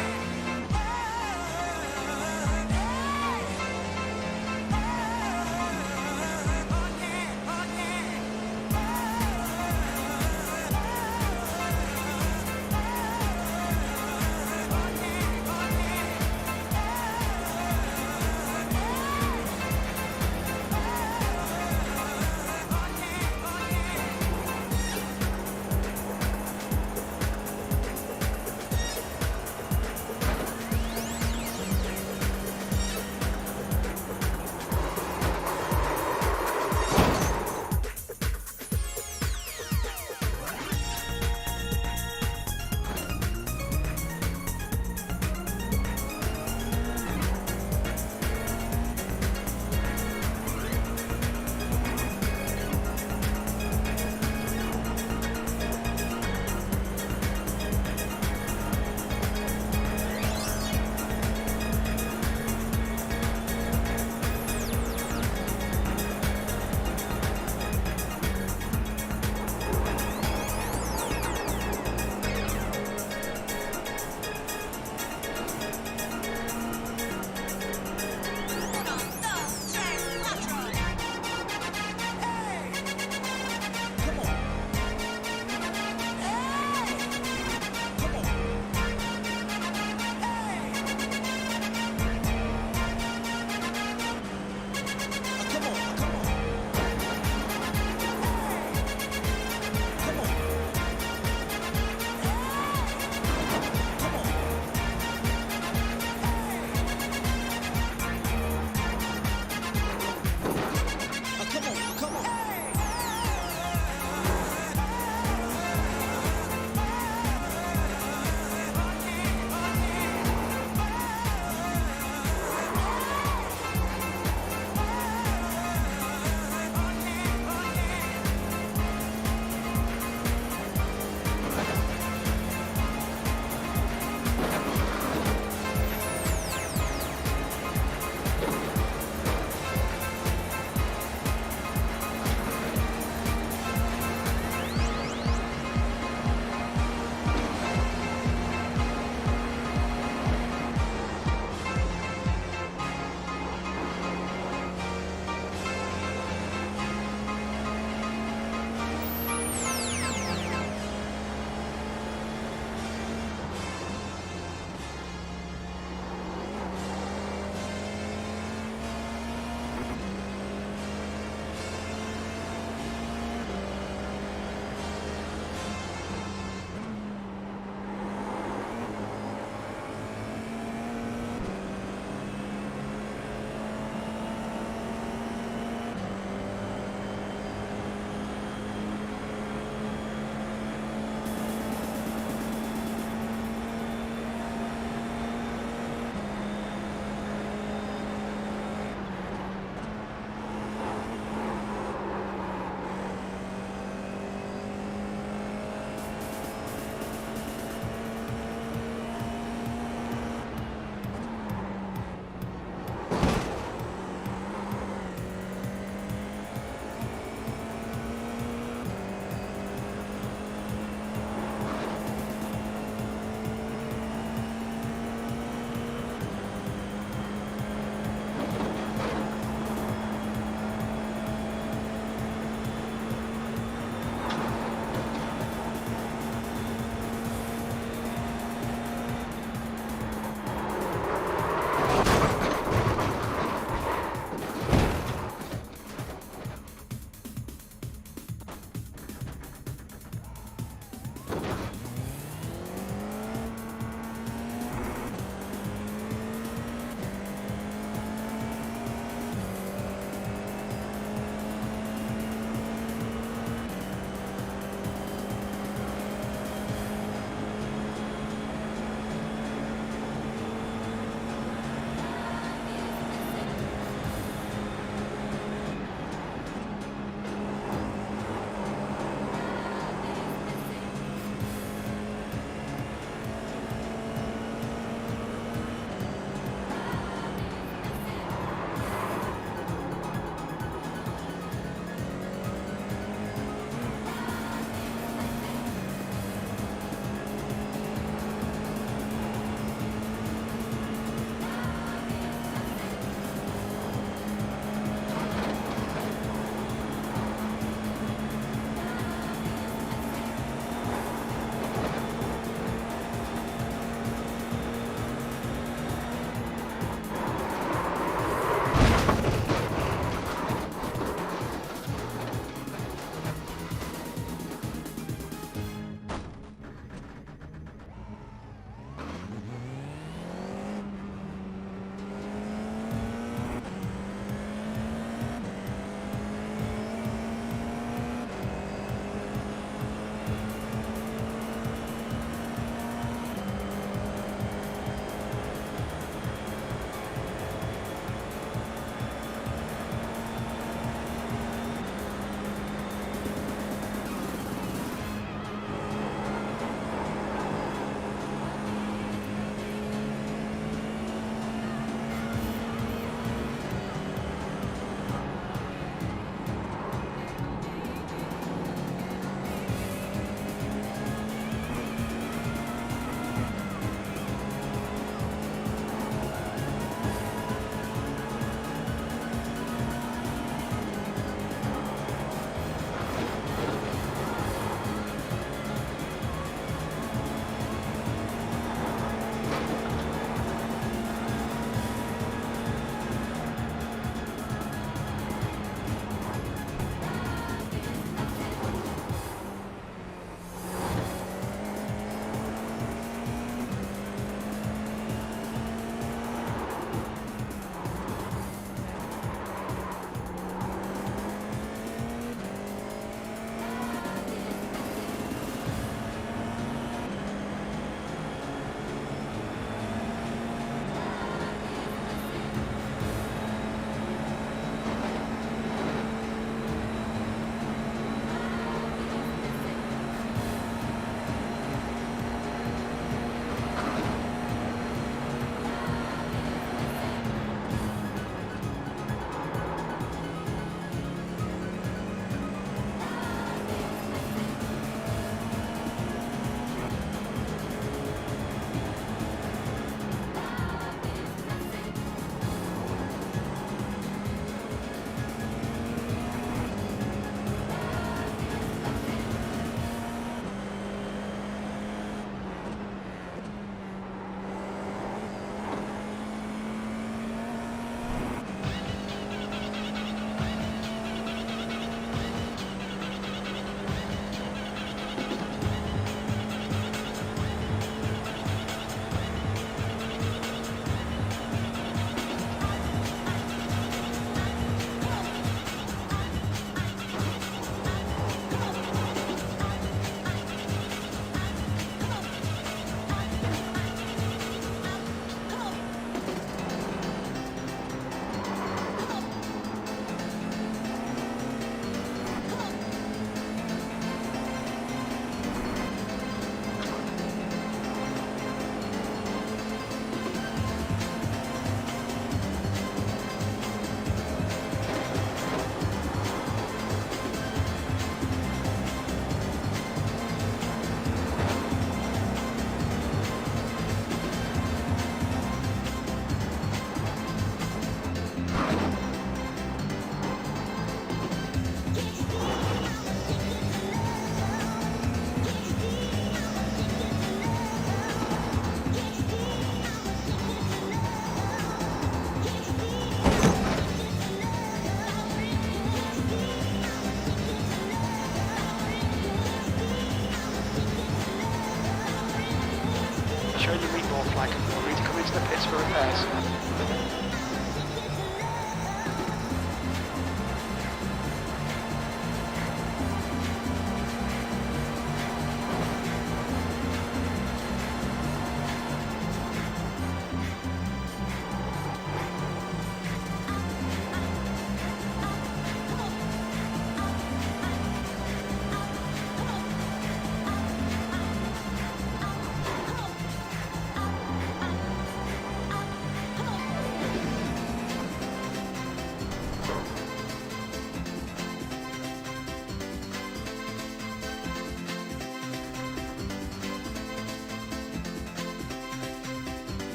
flag. We'll need to come into the pits for repairs.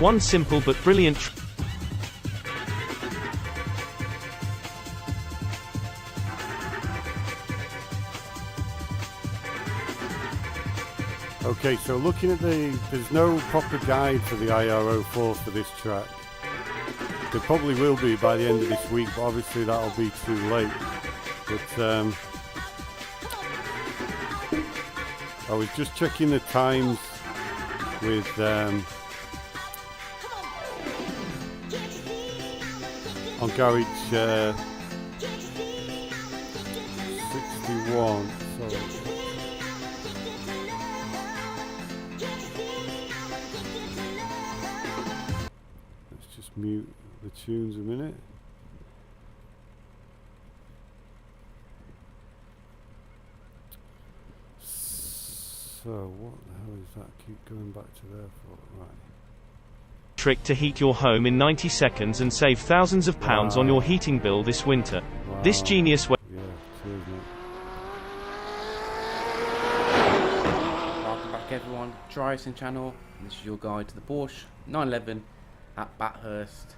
One simple but brilliant Okay, so looking at there's no proper guide for the iR-04 for this track. There probably will be by the end of this week, but obviously that'll be too late. But I was just checking the times with on garage 61. So let's just mute the tunes a minute. So what the hell is that? Keep going back to there for right. trick to heat your home in 90 seconds and save thousands of pounds on your heating bill this winter. Wow. This genius way. Yeah, cheers, mate. Welcome back everyone to iRacing channel. This is your guide to the Porsche 911 at Bathurst,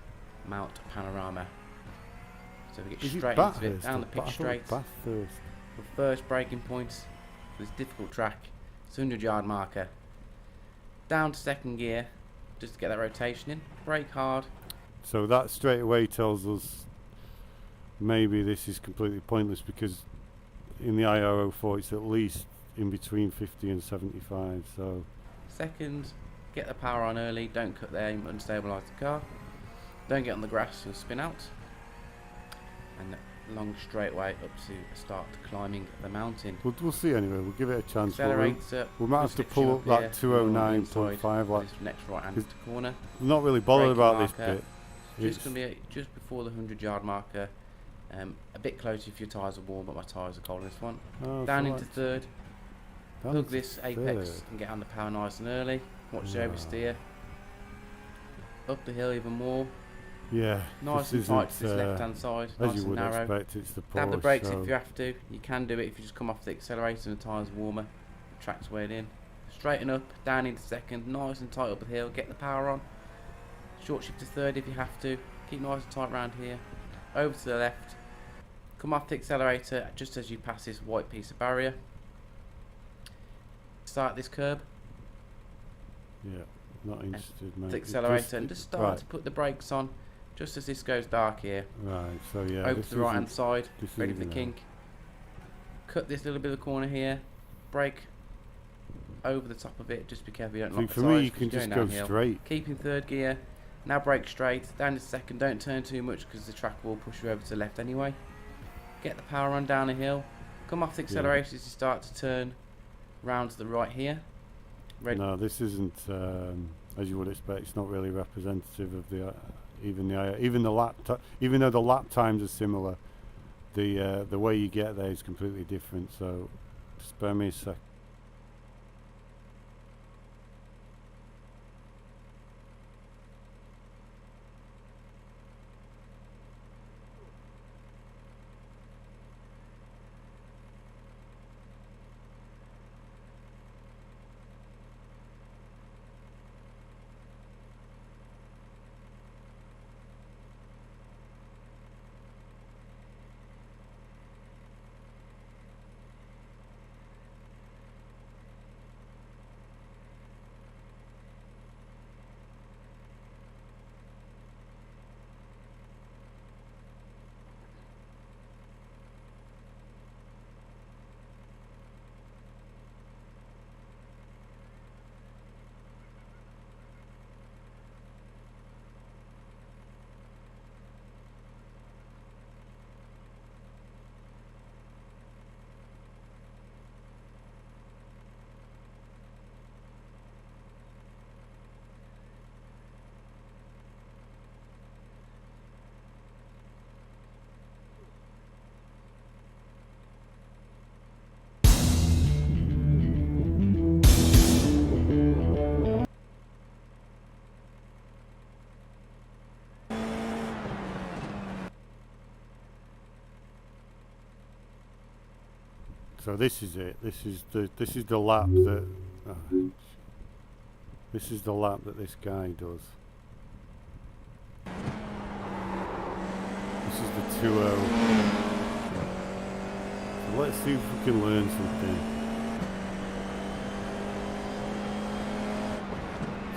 Mount Panorama. So we get straight into it, down the pitch straight. Bathurst. The first braking points for this difficult track, it's 100-yard marker. Down to second gear, just to get that rotation in. Brake hard. So that straight away tells us maybe this is completely pointless, because in the iR-04 it's at least in between 50 and 75. So Second, get the power on early, don't cut there, you might unstabilise the car. Don't get on the grass, you'll spin out. And long straightaway up to start climbing the mountain. we'll see anyway. We'll give it a chance. Accelerator. We might have to pull up that 209.5 like next right hand corner. I'm not really bothered Braking about this marker. bit. Just gonna be just before the 100-yard marker. A bit closer if your tyres are warm, but my tyres are cold in this one. Oh, Down so into that's- third. down Hug to this apex and get on the power nice and early. Watch the oversteer. Up the hill even more. Yeah, Nice this and tight isn't, to this left hand side. as Nice you and would narrow. expect. It's the Porsche. Dab the brakes so if you have to. You can do it if you just come off the accelerator and the tyres are warmer. The track's weighed in. Straighten up, down into second, nice and tight up the hill. Get the power on. Short shift to third if you have to. Keep nice and tight round here. Over to the left. Come off the accelerator just as you pass this white piece of barrier. Start this curb. Yeah, not interested, mate. The accelerator and just start to put the brakes on just as this goes dark here. Right, so yeah. Over to the right hand side, ready for the isn't kink. Cut this little bit of the corner here. Brake over the top of it. Just be careful you don't lock the for tyres, me, you can just go straight. Keep in third gear. Now brake straight. Down to second. Don't turn too much because the track will push you over to the left anyway. Get the power on down a hill. Come off the accelerator as you start to turn round to the right here. Ready. No, this isn't, as you would expect. It's not really representative of the even the lap. Even though the lap times are similar, the way you get there is completely different. So, spare me a sec. So this is it. This is the lap that this is the lap that this guy does. This is the 2-0. So let's see if we can learn something.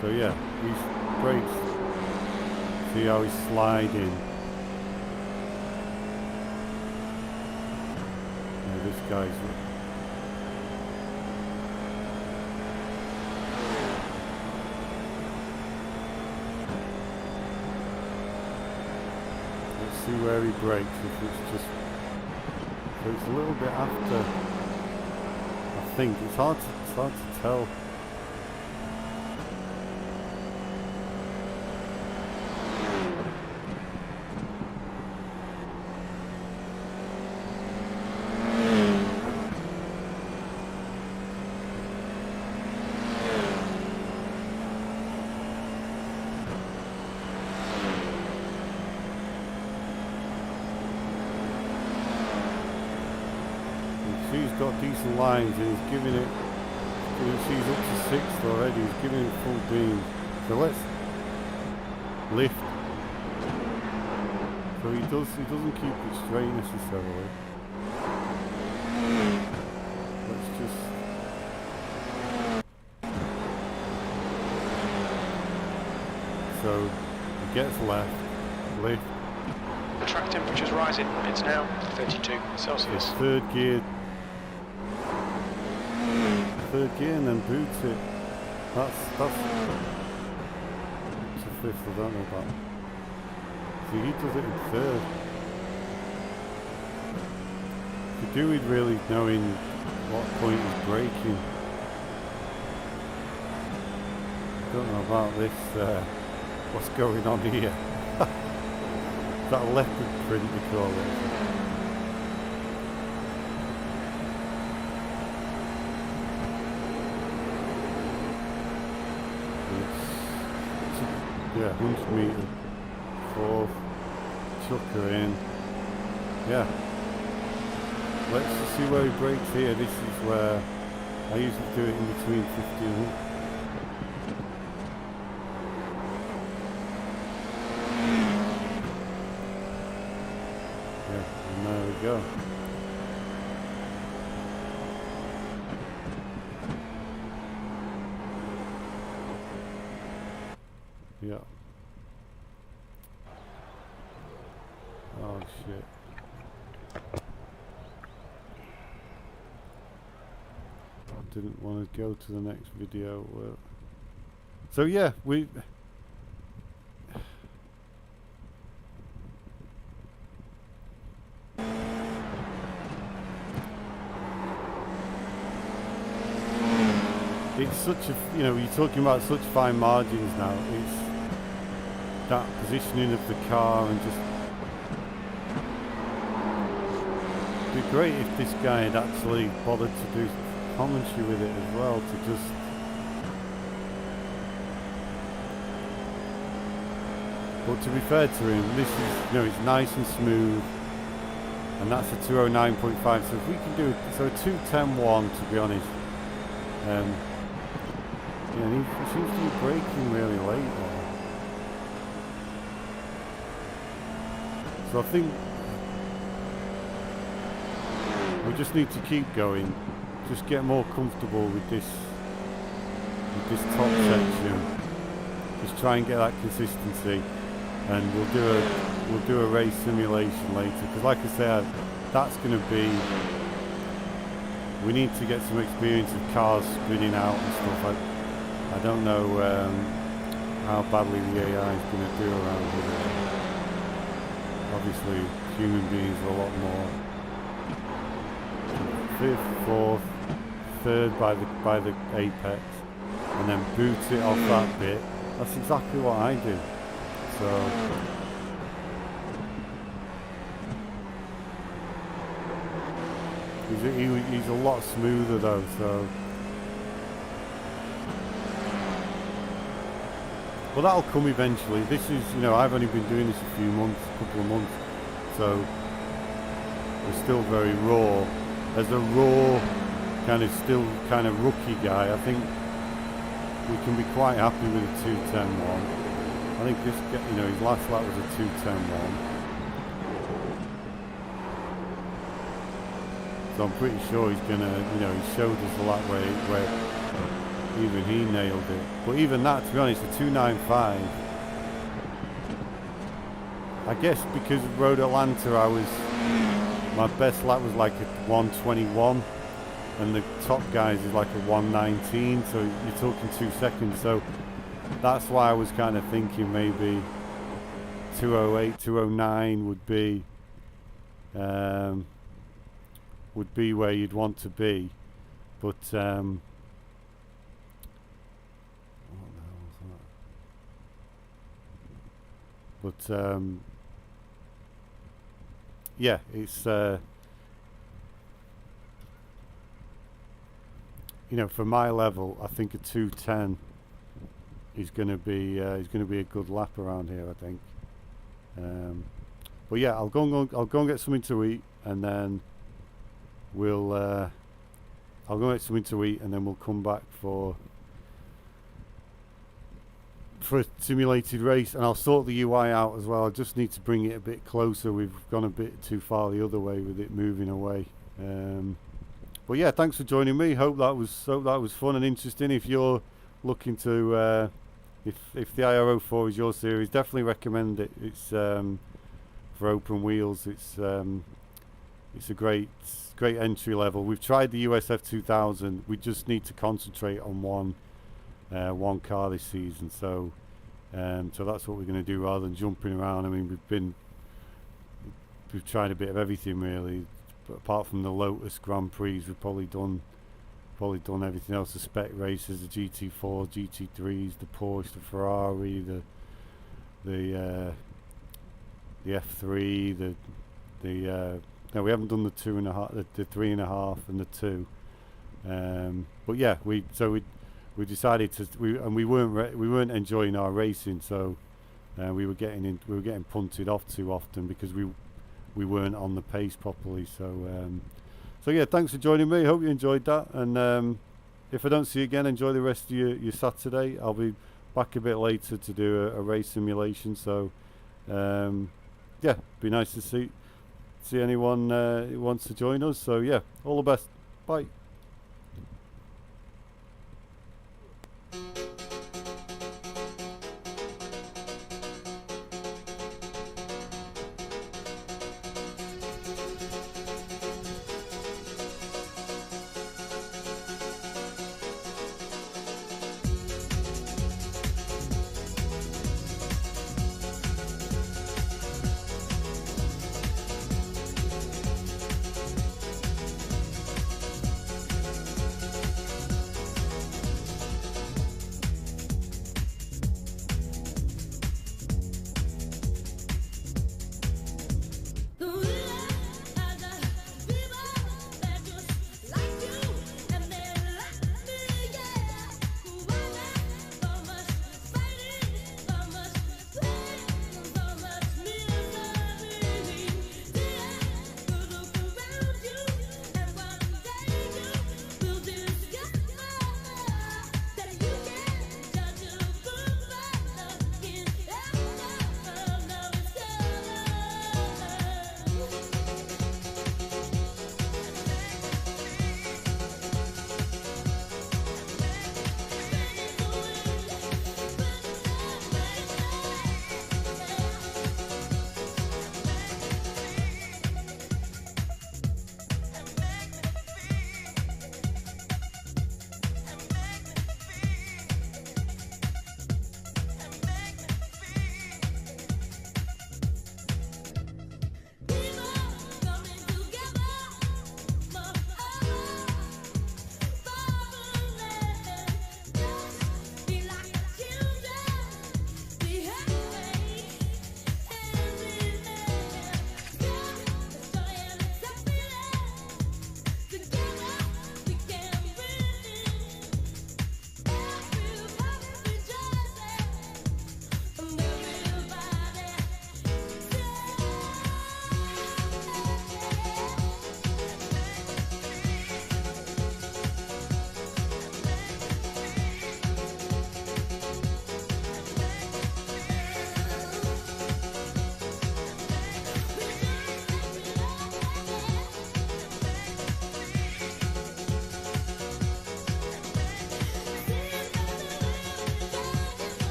So yeah, these brakes. See how he's sliding. This guy's let's see where he brakes. If it's just so it's a little bit after. I think it's hard to tell. He's got decent lines and he's giving it, he's up to 6th already, he's giving it full beam. So let's lift. So he doesn't keep it straight necessarily. Let's just so he gets left, lift. The track temperature's rising. It's now 32 Celsius. Third gear and then boots it. That's to 5th, I don't know about. See, he does it in 3rd. Could do with really knowing what point he's braking. Don't know about this, what's going on here. That leopard print they call it. Yeah, 100 metre, 4th, chuck her in. Yeah. Let's just see where he brakes here. This is where I usually do it in between 50 and 100. Yeah, and there we go. Yeah. Oh shit. I didn't want to go to the next video. So yeah, we... It's such a, you know, you're talking about such fine margins now. It's that positioning of the car and just... It'd be great if this guy had actually bothered to do commentary with it as well, to just... But to be fair to him, this is, you know, it's nice and smooth, and that's a 209.5. So if we can do, so a 210.1, to be honest. Yeah, he seems to be braking really late there. So I think we just need to keep going, just get more comfortable with this top section, just try and get that consistency, and we'll do a race simulation later, because like I said, that's going to be, we need to get some experience of cars spinning out and stuff. I don't know how badly the AI is going to do around here. Obviously, human beings are a lot more. 5th, 4th, 3rd by the apex, and then boot it off that bit. That's exactly what I do. So he's a lot smoother though. So. Well, that'll come eventually. This is, you know, I've only been doing this a couple of months, so we're still very raw. As a raw, kind of rookie guy, I think we can be quite happy with a 210.1. I think this, you know, his last lap was a 210.1. So I'm pretty sure he's gonna, you know, he showed us the lap where even he nailed it. But even that, to be honest, the 295, I guess because of Road Atlanta, my best lap was like a 121, and the top guys is like a 119, so you're talking 2 seconds. So that's why I was kind of thinking maybe 208, 209 would be where you'd want to be. But yeah, it's you know, for my level, I think a 210 is going to be a good lap around here, I think. But yeah, I'll go and get something to eat, and then I'll go get something to eat, and then we'll come back for a simulated race, and I'll sort the UI out as well. I just need to bring it a bit closer. We've gone a bit too far the other way with it moving away. But yeah, thanks for joining me. Hope that was fun and interesting. If you're looking to if the iR-04 is your series, definitely recommend it. It's for open wheels. It's a great entry level. We've tried the USF 2000. We just need to concentrate on one car this season, so that's what we're going to do rather than jumping around. I mean, we've tried a bit of everything really, but apart from the Lotus Grand Prix, we've probably done everything else. The spec races, the GT4, GT3s, the Porsche, the Ferrari, the F3, no, we haven't done the 2.5, the 3.5, and the 2. But yeah, we decided to, we weren't enjoying our racing, so we were getting punted off too often because we weren't on the pace properly. So yeah, thanks for joining me. Hope you enjoyed that, and if I don't see you again, enjoy the rest of your Saturday. I'll be back a bit later to do a race simulation. So yeah, be nice to see see anyone who wants to join us. So yeah, all the best. Bye.